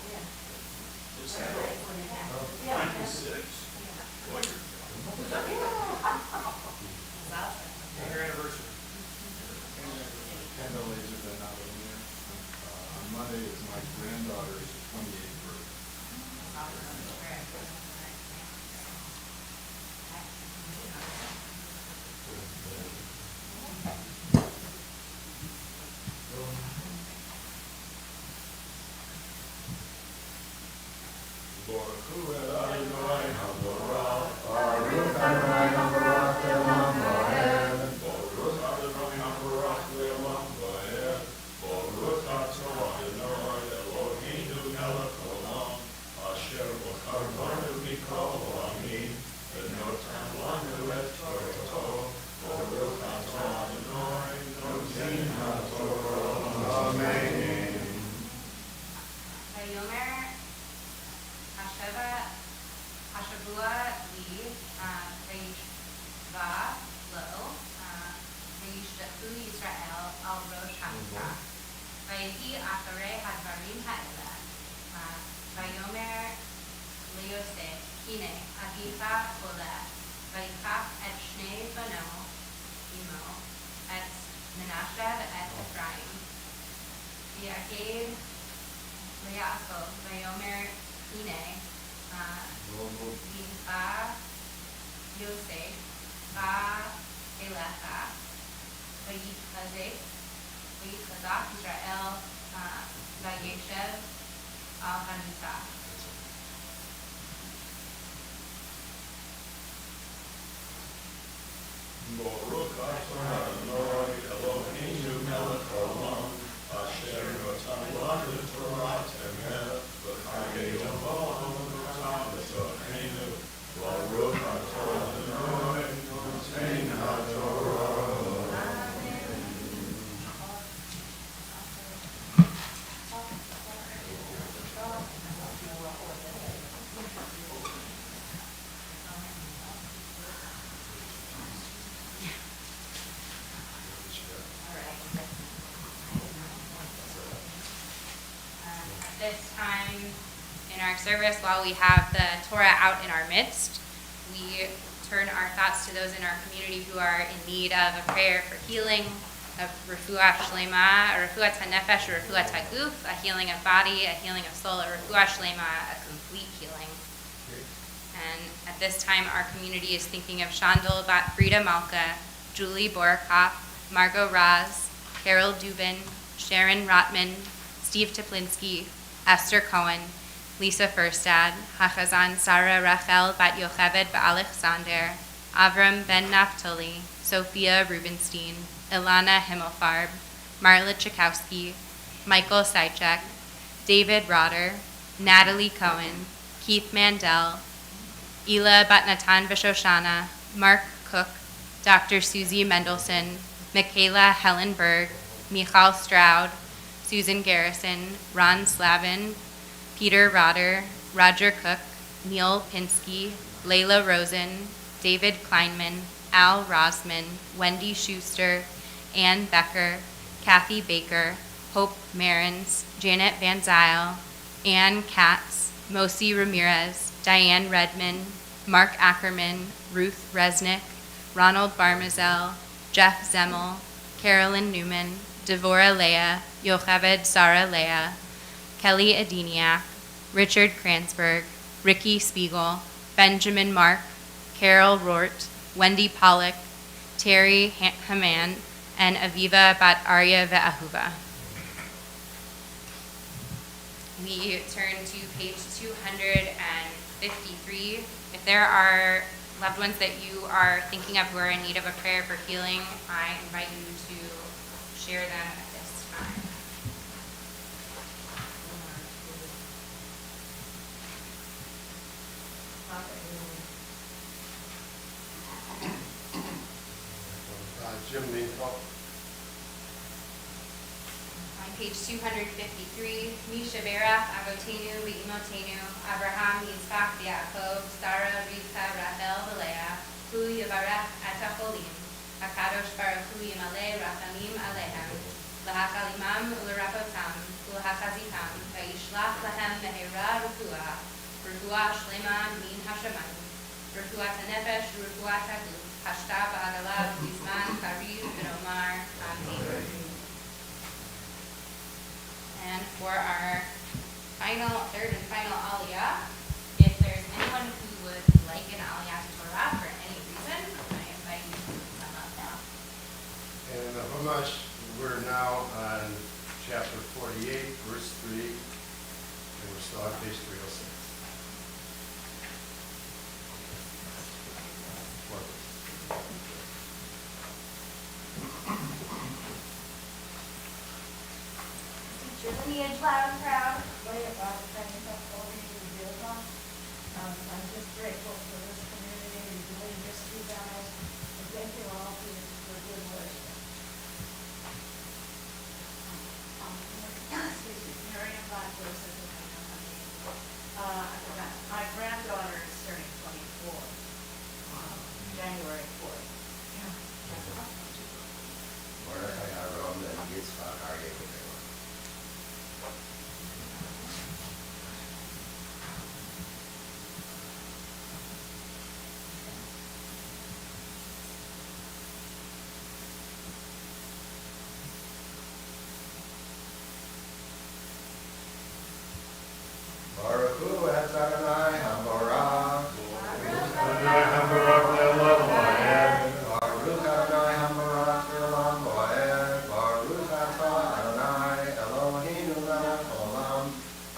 yeah. Is that all? 96. Boy, you're Your anniversary. Kendall laser been out in there. On Monday is my granddaughter's 28th birthday. Vayomer Hashavua li vayishva lo vayishdachu Yisrael al rosh hamikra vayehi acharei hadvarim ha'ela Vayomer leYosef hine avicha oleh vayikach et shnei bano imo et Menashe et Ephraim v'yaked Yaakov, Vayomer Hine, Yincha Yosef, Va Elecha, Vayitchazek Israel, Vayeshev Al Hanisa. Baruch atah Adonai Eloheinu melech haolam, asher natan lanu Torah emet, v'chayei olam v'tamatoheinu, Baruch atah Adonai noten haTorah. At this time in our service, while we have the Torah out in our midst, we turn our thoughts to those in our community who are in need of a prayer for healing, of refuah shlema, a refuah tanefesh, a refuah taguf, a healing of body, a healing of soul, a refuah shlema, a complete healing. And at this time, our community is thinking of Shandel Bat Frida Malka, Julie Borikoff, Margot Raz, Carol Dubin, Sharon Rotman, Steve Teplinski, Esther Cohen, Lisa Furstad, Hachazan Sarah Rachel Bat Yocheved Alexander, Avram Ben Naftali, Sophia Rubenstein, Ilana Himmelfarb, Marla Chakowski, Michael Sychek, David Rotter, Natalie Cohen, Keith Mandel, Ela Batnatan Vishoshana, Mark Cook, Dr. Susie Mendelson, Michaela Helen Berg, Michal Stroud, Susan Garrison, Ron Slavin, Peter Rotter, Roger Cook, Neil Pinsky, Layla Rosen, David Kleinman, Al Rosman, Wendy Schuster, Ann Becker, Kathy Baker, Hope Marins, Janet Van Zyl, Ann Katz, Mosi Ramirez, Diane Redman, Mark Ackerman, Ruth Resnick, Ronald Barmazel, Jeff Zemmel, Carolyn Newman, Devora Leah, Yocheved Sarah Leah, Kelly Adiniak, Richard Kranzberg, Ricky Spiegel, Benjamin Mark, Carol Rort, Wendy Pollock, Terry Haman, and Aviva Bat Arya Ve'ahuva. We turn to page 253. If there are loved ones that you are thinking of who are in need of a prayer for healing, I invite you to share them at this time. Jim Minkoff. On page 253, Misha Berach, Avotenu, Ve'imotenu, Abraham, Yitzchak, Yaakov, Sarah, Rivka, Rachel, Leah, Hu Yevarech et Acholim, HaKadosh Baruch Hu Yimaleh Rachamim Alehem, L'Hakalimam U'Lerapotam, U'Hachazitam, Vayishlach Lahem Mehera Rufuah, Rufuah Shlema Min Hashemayim, Rufuat HaNefesh, Rufuat HaGuf, Hashta Ba'agalav, Bizman, Kariv, V'Nomar, Amen. And for our third and final aliyah, if there's anyone who would like an aliyah to Torah for any reason, I invite you to come up now. And the Chumash, we're now on chapter 48, verse 3, and we're still on page 306. Your lineage loud and proud. Way about things up over you to build on. I'm just grateful for this community and doing this to you guys. And thank you all for your good work. Excuse me, Miriam Blackwood says if I know her name. I forgot. My granddaughter is turning 24. January 4th. Yeah. Mordechai Aron and Yitzchak Aryeh. Baruch Hu et Adonai HaBarak. Adonai HaBarak le'olam va'ed. Baruch Adonai HaBarak le'olam va'ed. Baruch atah Adonai Eloheinu melech olam,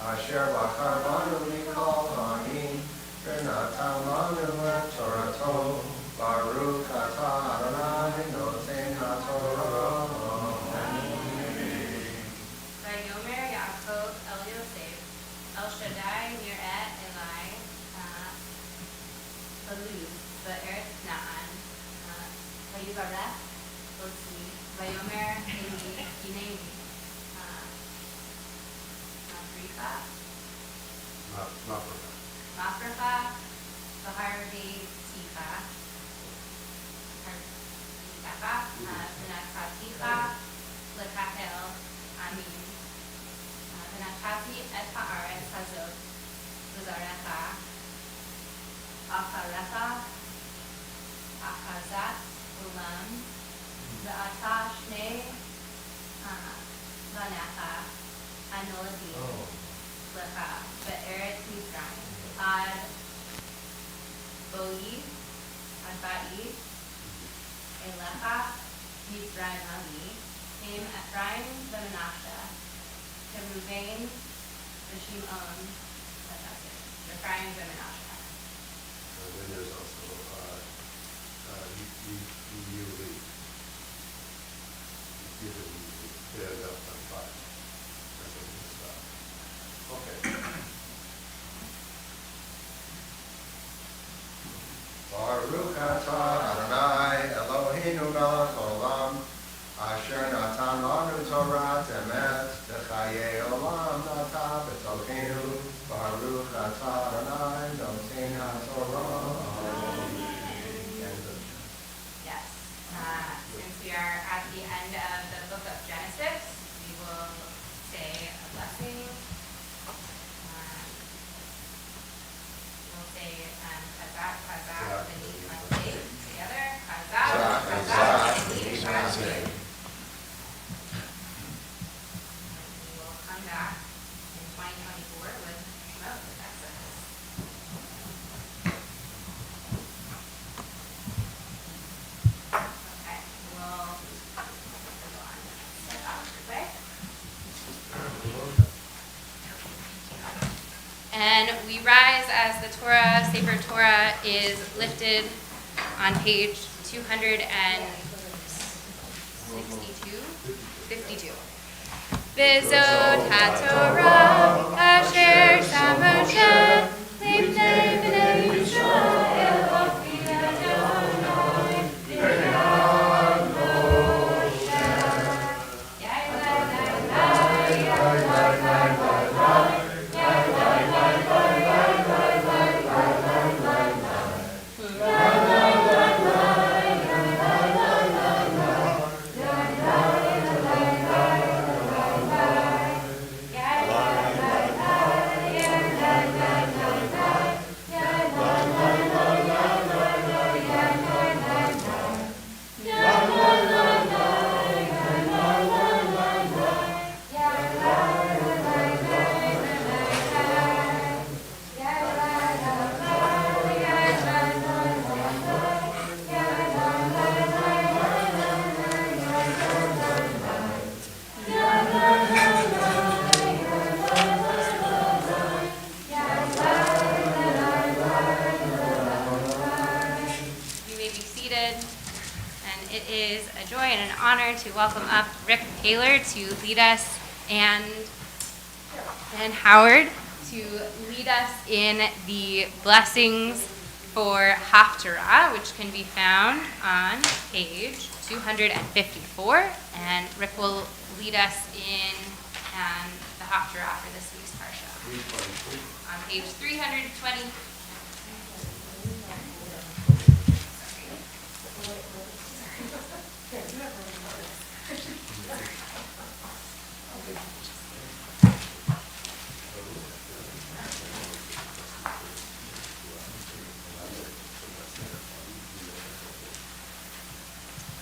asher bachar banu mikol ha'amim, v'natan lanu et Torato. Baruch atah Adonai noten haTorah. Vayomer Yaakov El Yosef, El Shaddai Nir'eh Elai, Aluz, Be'eretz Na'an, Vayivarech Otzi, Vayomer Eli Hineni, Mafrecha, Baharvi Ticha, V'nataticha, Lekahel, Amin, V'natati et ha'aretz hazot, V'zarecha, Acharecha, Achazat, Ulam, V'ata Shnei, Vanecha, Anoladim, Lecha, Be'eretz Mitzrayim, Ad Boi, Ad Ba'i, Elecha, Mitzrayim Ali, Im Ephraim V'Menashe, Reuven V'Shimon, that's it, Ephraim V'Menashe. And then there's also Yuli. They end up on 5. That's what we stop. Okay. Baruch atah Adonai Eloheinu melech olam, Torat Emet, Dechaye Olam Nata B'Tolkeinu, Baruch Atah Adonai, Noten HaTorah. Yes. Since we are at the end of the book of Genesis, we will say a blessing. We'll say Chazak, Chazak, B'nai Chazak together. Chazak, Chazak, B'nai Chazak. We will come back in 2024 with Shemot, Exodus. Okay, we'll go on. Step out of the way. And we rise as the Torah, Sefer Torah, is lifted on page 52. V'zot HaTorah asher sham Moshe lifnei b'nei Yisrael ofi Adonai b'yad Moshe. Yai lai lai lai, yai lai lai lai lai, yai lai lai lai lai lai lai lai lai lai lai. Yai lai lai lai, yai lai lai lai lai, yai lai lai lai lai. It is a joy and an honor to welcome up Rick Taylor to lead us and Howard to lead us in the blessings for Haftarah, which can be found on page 254. And Rick will lead us in the Haftarah for this week's parsha. On page 320.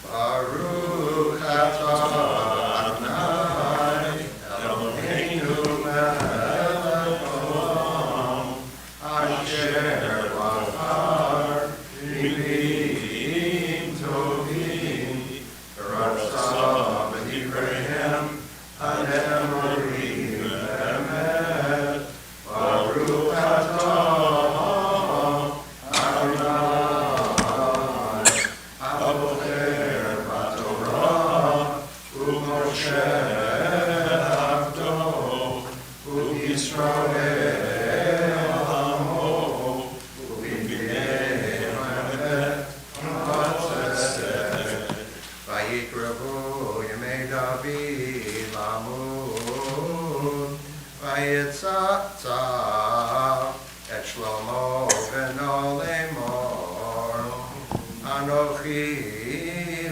Baruch atah Adonai Eloheinu melech haolam asher bachar milim tovim v'ratza b'divreihem hane'emorim emet. Baruch atah et Shlomo beno lemor Anochi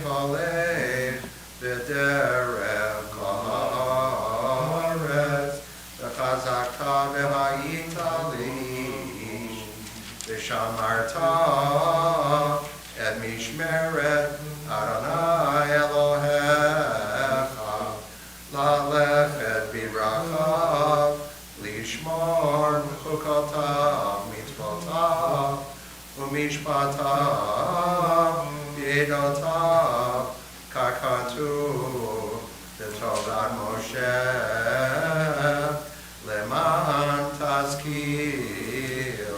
holech b'derech haaretz v'chazakta v'hayita li v'shamarta et mishmeret Adonai Elohecha la'lechet b'bracha lishmor chukotav mitzvotav umishpatav yedotav kakatu b'torat Moshe leman tazkir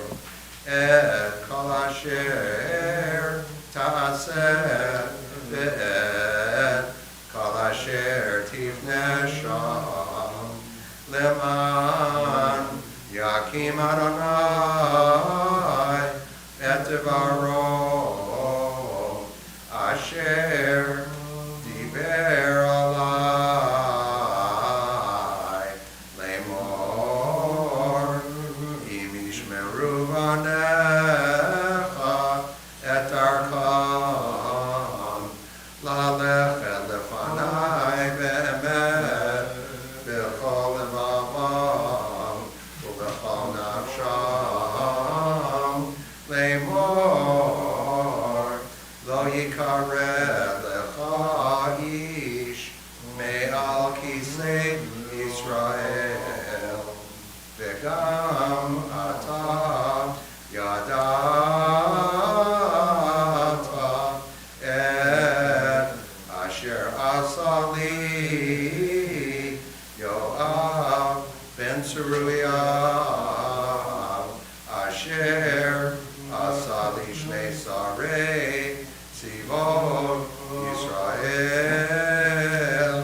et kol asher ta'aseh ve'et kol asher tifneh sham leman yakim Adonai et devaro asher diber alav. isei Israel, v'gam ata yadata et asher asa li Yoav ben Zeruiah, asher asa li shnei sarei tzivot Yisrael,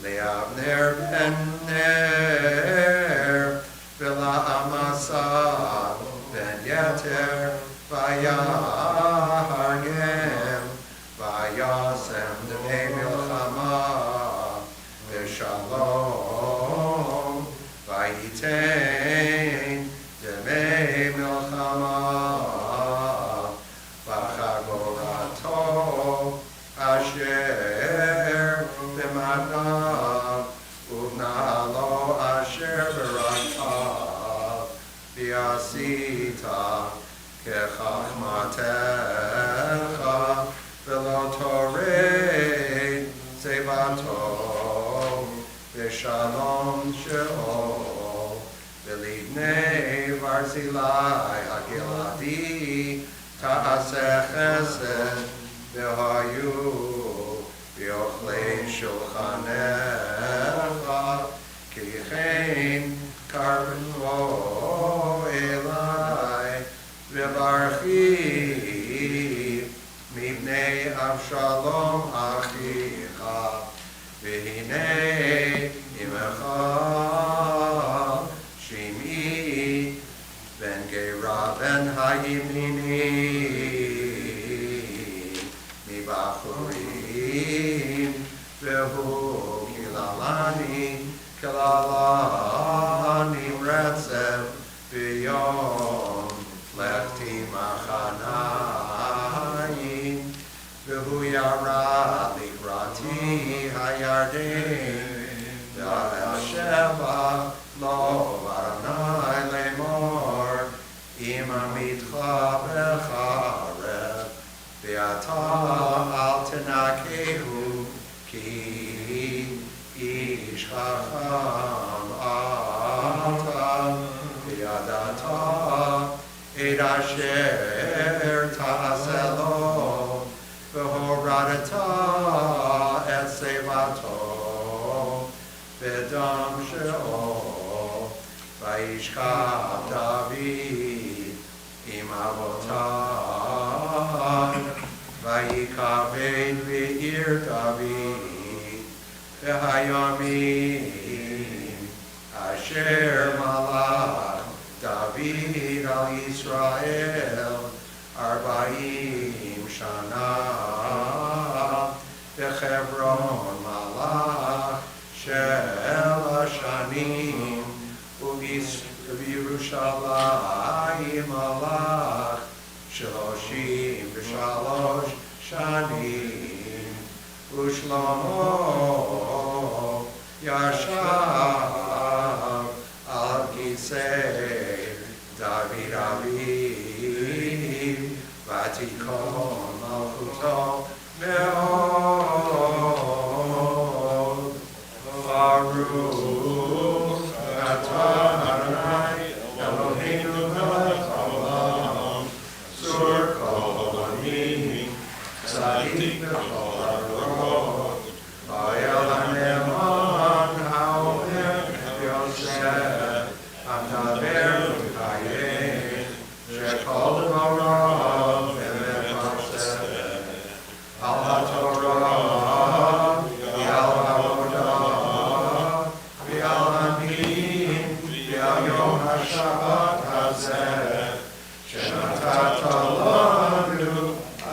le'avner ben ner, v'la'amasa ben yeter, v'yahargem, v'yasem demei milchama, v'shalom, v'yitein demei milchama, v'chagorato asher b'madav, uvna'alo asher b'rakav, v'yasita kechachmatecha, v'lo torei sevato, v'shalom sheol, v'libnei Barzilai hagiladi, ta'aseh chesed, v'hayu v'yochlei shulchanecha, kichein karbenvo elai, v'barchi mibnei Avshalom achicha, v'hinei imecha Shim'i ben Gera ben Hayimini mibachurim v'hu kilalani retzev v'yom lechti machanayim v'hu yara likrati hayarden v'al sheva lo Adonai lemor imamitcha becharev v'ata al tenakehu ki ish chacham ata v'yadata et asher ta'aselo v'horadata et sevato v'dam sheol v'yishkav David im avotai v'yikaved v'ir David v'hayamim asher malach David al Yisrael arba'im shana v'chevron malach shel hashanim v'Yerushalayim malach shloshim v'shalosh shanim u'shlomo yashav al kisei David aviv v'tikon malchuto me'od Baruch atah Adonai Eloheinu melech haolam sur kol amim tzadik b'chol harot v'ayel hane'eman ha'omer Yosef ha'mdaber v'chayei shekol dvarav emet ma'aseh al ha'torah v'al ha'avodah v'al ha'min v'al yom ha'shabbat hazeh shenatata lanu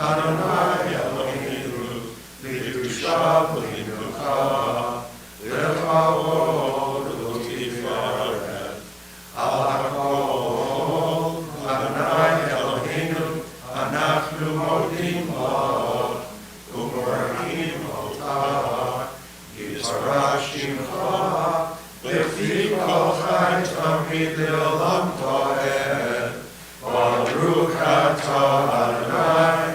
Adonai Eloheinu lidusha v'linucha l'chavod u'tiferet al hakol Adonai Eloheinu anachnu modim lo u'morachim otah yitbarach shimcha b'chti kol chai tamid le'olam to'ed Baruch atah Adonai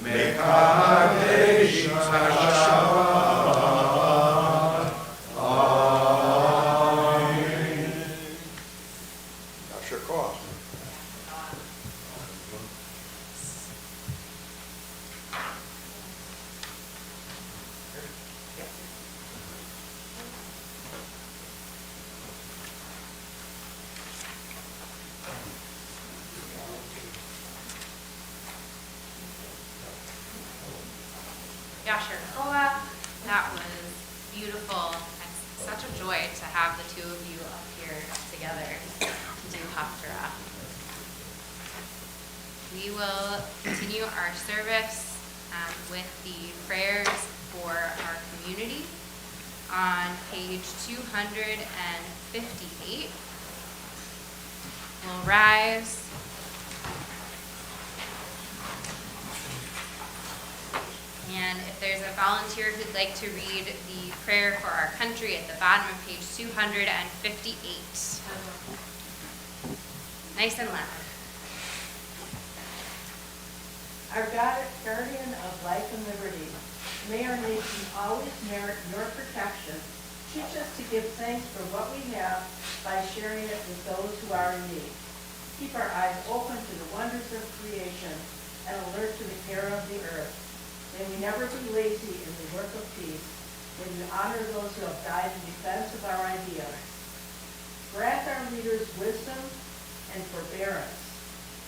mekadesh ha'shabbat. joy to have the two of you up here together to do Haftarah. We will continue our service with the prayers for our community on page 258. We'll rise. And if there's a volunteer who'd like to read the prayer for our country at the bottom of page 258. Nice and loud. Our guardian of life and liberty, may our nation always merit your protection. Teach us to give thanks for what we have by sharing it with those who are in need. Keep our eyes open to the wonders of creation and alert to the care of the earth. May we never be lazy in the work of peace. May we honor those who have died in defense of our ideals. Grant our leaders wisdom and forbearance.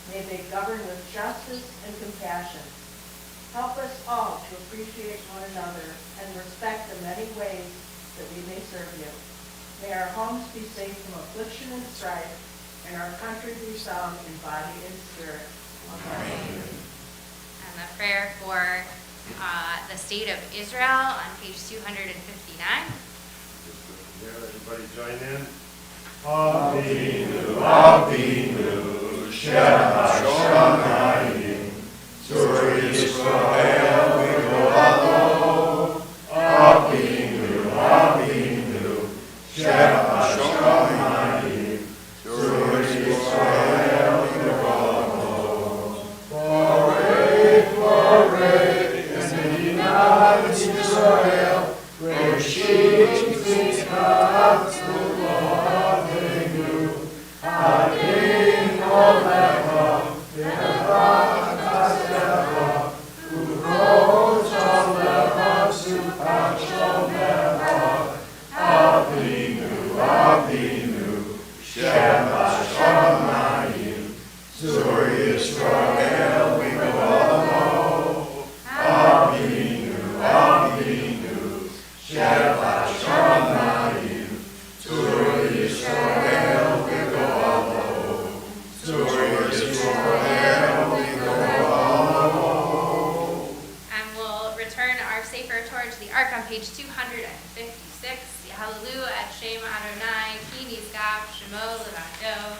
May they govern with justice and compassion. Help us all to appreciate one another and respect the many ways that we may serve you. May our homes be safe from affliction and strife, and our country be sound in body and spirit. Amen. And the prayer for the state of Israel on page 259. Everybody join in. Avinu, Avinu, Shema Shamayim, Zur Yisrael v'Golado. Avinu, Avinu, Shema Shamayim, Zur Yisrael v'Golado. Parade, parade, in Medinat Yisrael, Reshit Tzidkat Tzulavenu, Adin Olecha, Be'evat Hasecha, U'chot Shomecha, Supat Shomecha, Avinu, Avinu, Shema Shamayim, Zur Yisrael v'Golado. Avinu, Avinu, Shema Shamayim, Zur Yisrael v'Golado. Zur Yisrael v'Golado. And we'll return our Sefer Torah to the Ark on page 256. Hallelujah at Shem Adonai, Ki Nizgav Shemo Levado.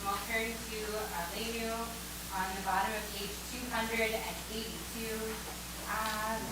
We'll turn to Aleinu on the bottom of page 282. Amen.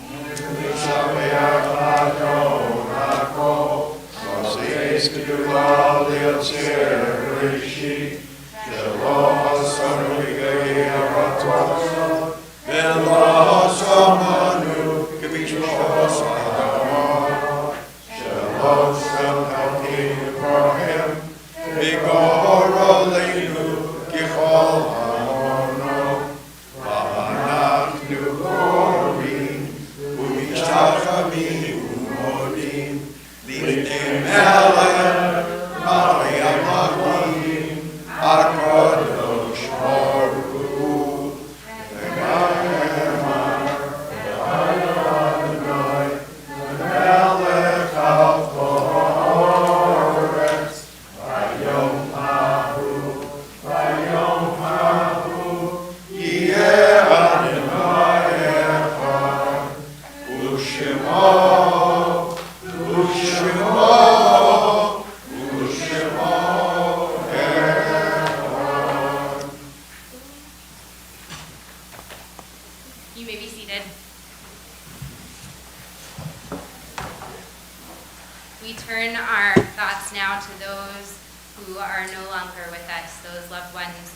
no longer with us, those loved ones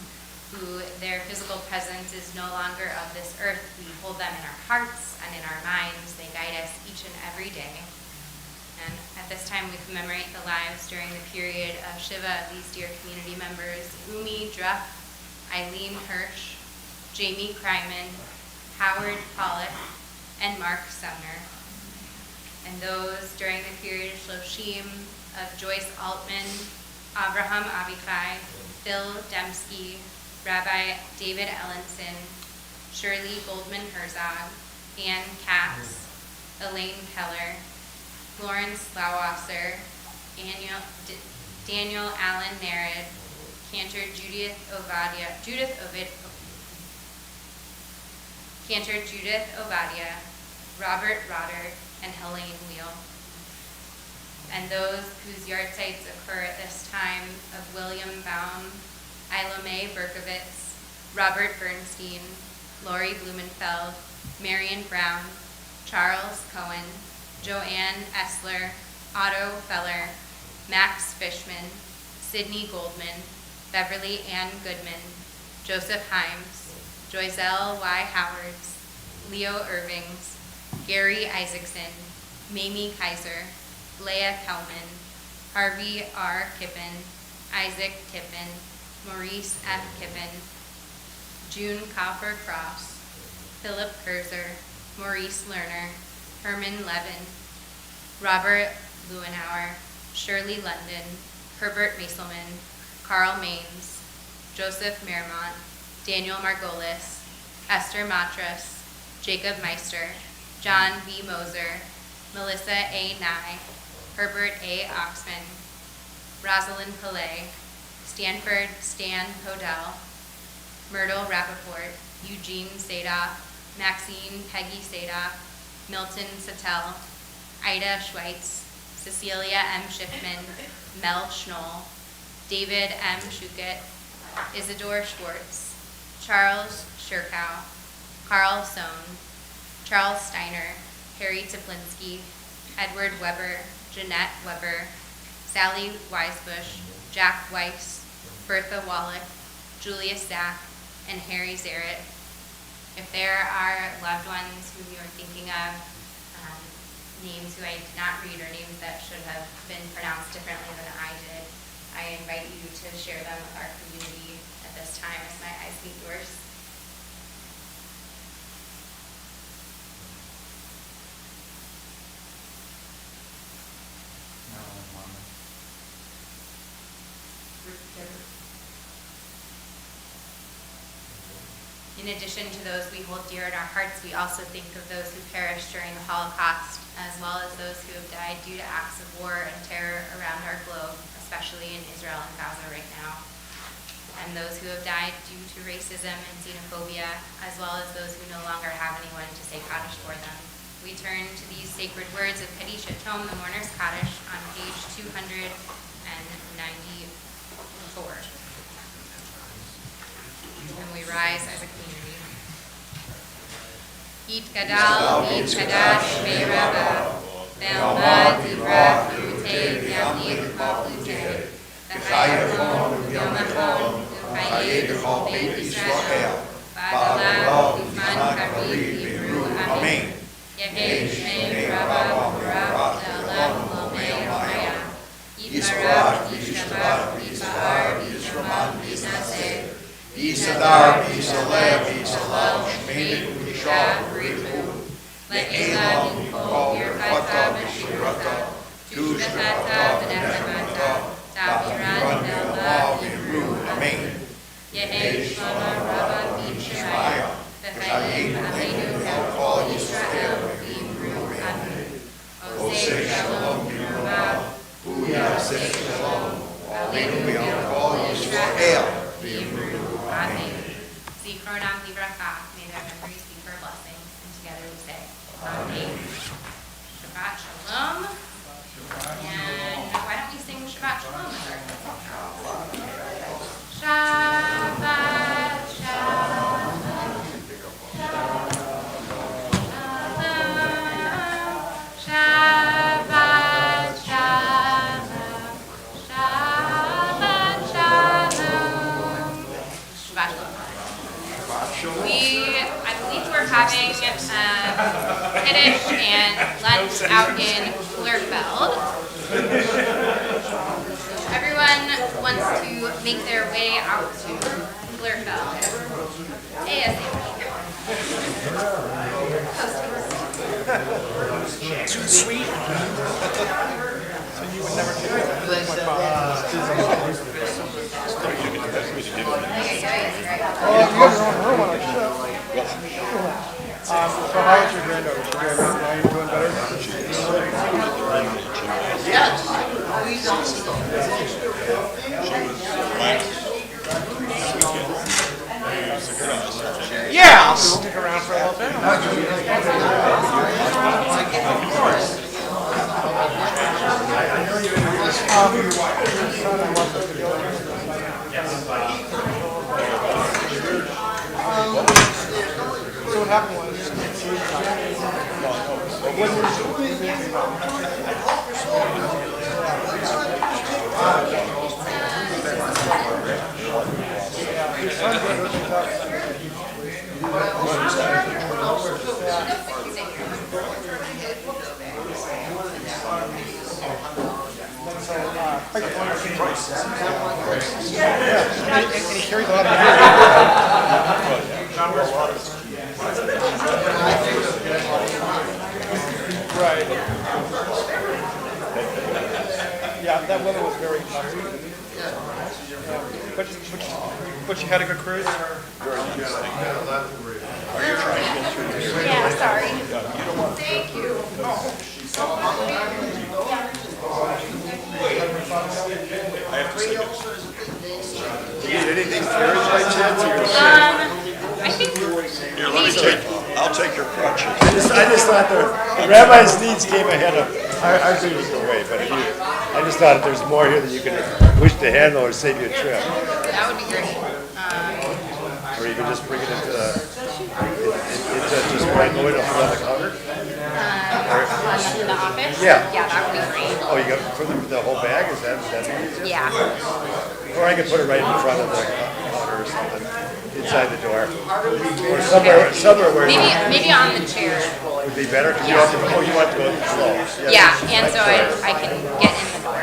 who their physical presence is no longer of this earth. We hold them in our hearts and in our minds. They guide us each and every day. And at this time, we commemorate the lives during the period of Shiva of these dear community members: Umi Druff, Eileen Hirsch, Jamie Kryman, Howard Pollock, and Mark Sumner. And those during the period of Shloshim of Joyce Altman, Avraham Avichai, Phil Dembski, Rabbi David Ellenson, Shirley Goldman Herzog, Ann Katz, Elaine Keller, Lawrence Lauwasser, Daniel Allen Narad, Cantor Judith Ovadia, Robert Rodder, and Helene Wheel. And those whose yard sites occur at this time of William Baum, Ilome Berkovitz, Robert Bernstein, Lori Blumenfeld, Marion Brown, Charles Cohen, Joanne Essler, Otto Feller, Max Fishman, Sidney Goldman, Beverly Ann Goodman, Joseph Himes, Joyzelle Y. Howards, Leo Irvings, Gary Isaacson, Mamie Kaiser, Leah Kelman, Harvey R. Kippen, Isaac Tippin, Maurice F. Kippen, June Coffer Cross, Philip Kurzer, Maurice Lerner, Herman Levin, Robert Lewinauer, Shirley London, Herbert Maeselman, Carl Maines, Joseph Merrimont, Daniel Margolis, Esther Matras, Jacob Meister, John B. Moser, Melissa A. Nye, Herbert A. Oxman, Rosalind Pillay, Stanford Stan Hodel, Myrtle Rappaport, Eugene Sadoff, Maxine Peggy Sadoff, Milton Sattel, Ida Schweitz, Cecilia M. Schiffman, Mel Schnoll, David M. Schuket, Isidore Schwartz, Charles Schurkow, Carl Sohn, Charles Steiner, Harry Teplinski, Edward Weber, Jeanette Weber, Sally Weisbush, Jack Weiss, Bertha Wallach, Julia Stack, and Harry Zarrett. If there are loved ones who you are thinking of, names who I did not read or names that should have been pronounced differently than I did, I invite you to share them with our community at this time as my eyes meet yours. In addition to those we hold dear in our hearts, we also think of those who perished during the Holocaust, as well as those who have died due to acts of war and terror around our globe, especially in Israel and Gaza right now, and those who have died due to racism and xenophobia, as well as those who no longer have anyone to say Kaddish for them. We turn to these sacred words of Kaddish Tome, the Mourner's Kaddish, on page 294. And we rise as a community. It gadal, it kadash, me'rava, ve'alma divrach, yute, yamlik, ma'lute, v'chayachon, yomachon, v'chayedechon, beit Yisrael, v'adalah, u'man karim, v'ru, amen. Yehi shmei rava, v'rav, le'alam, l'omei, l'maya, yitbarach, yishtabach, yisahar, yishraman, yisnaseh, Yisadar, Yisalev, Yisalal, Shmedik, Yishar, Rihu, Le'elam, Yikol, Yerchata, V'shirata, Tushkata, V'nechamata, Taviran, Ve'alav, V'ru, Amen. Yehi Shlama, Rabba, V'Shemaya, V'chayim, Aleinu, V'chol, Yisrael, V'ru, Amen. Oseh Shalom, V'rumav, Uyaseh Shalom, Aleinu, V'chol, Yisrael, V'ru, Amen. Zichronam livracha, may their memories be for a blessing. And together we say, Amen. Shabbat Shalom. And why don't we sing Shabbat Shalom with our Shabbat Shalom. Shabbat Shalom. Shabbat Shalom. having Kiddush and lunch out in Clerfeld. Everyone wants to make their way out to Clerfeld ASAP. Too sweet? So you would never take it? Well, you have your own room on our ship. So how is your granddaughter? Is she doing better? Yes. Yeah, I'll stick around for a little bit. So what happened was, and he carries a lot of right. Yeah, that weather was very tough. But you had a good cruise? Yeah, sorry. Thank you. Do you need anything carriage by chance? I think Here, let me I'll take your crutches. I just thought the rabbi's needs came ahead of our needs away, but I just thought if there's more here that you can wish to handle or save you a trip. that would be great. Or you can just bring it into just right going up on the counter? In the office? Yeah. Yeah, that would be great. Oh, you got for the whole bag? Is that easier? Yeah. Or I could put it right in front of the counter or something, inside the door. Or somewhere where Maybe on the chair. would be better, because you want to go with the flow. Yeah, and so I can get in the door.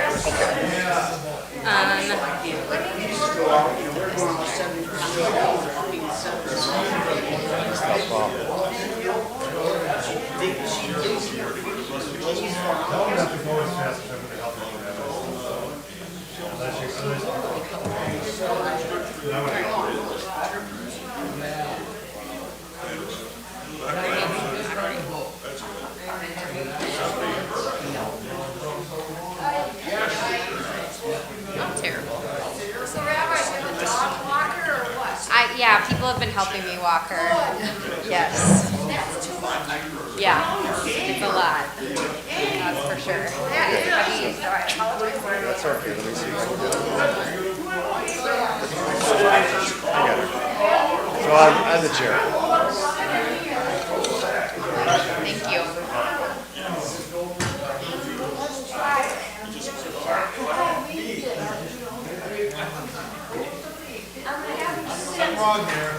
Not terrible. So Rabbi, you're the dog walker or what? Yeah, people have been helping me walk her. Yes. That's too much. Yeah, it's a lot. That's for sure. That is heavy, so I apologize. That's okay, let me see. So on the chair. Thank you. Something wrong here.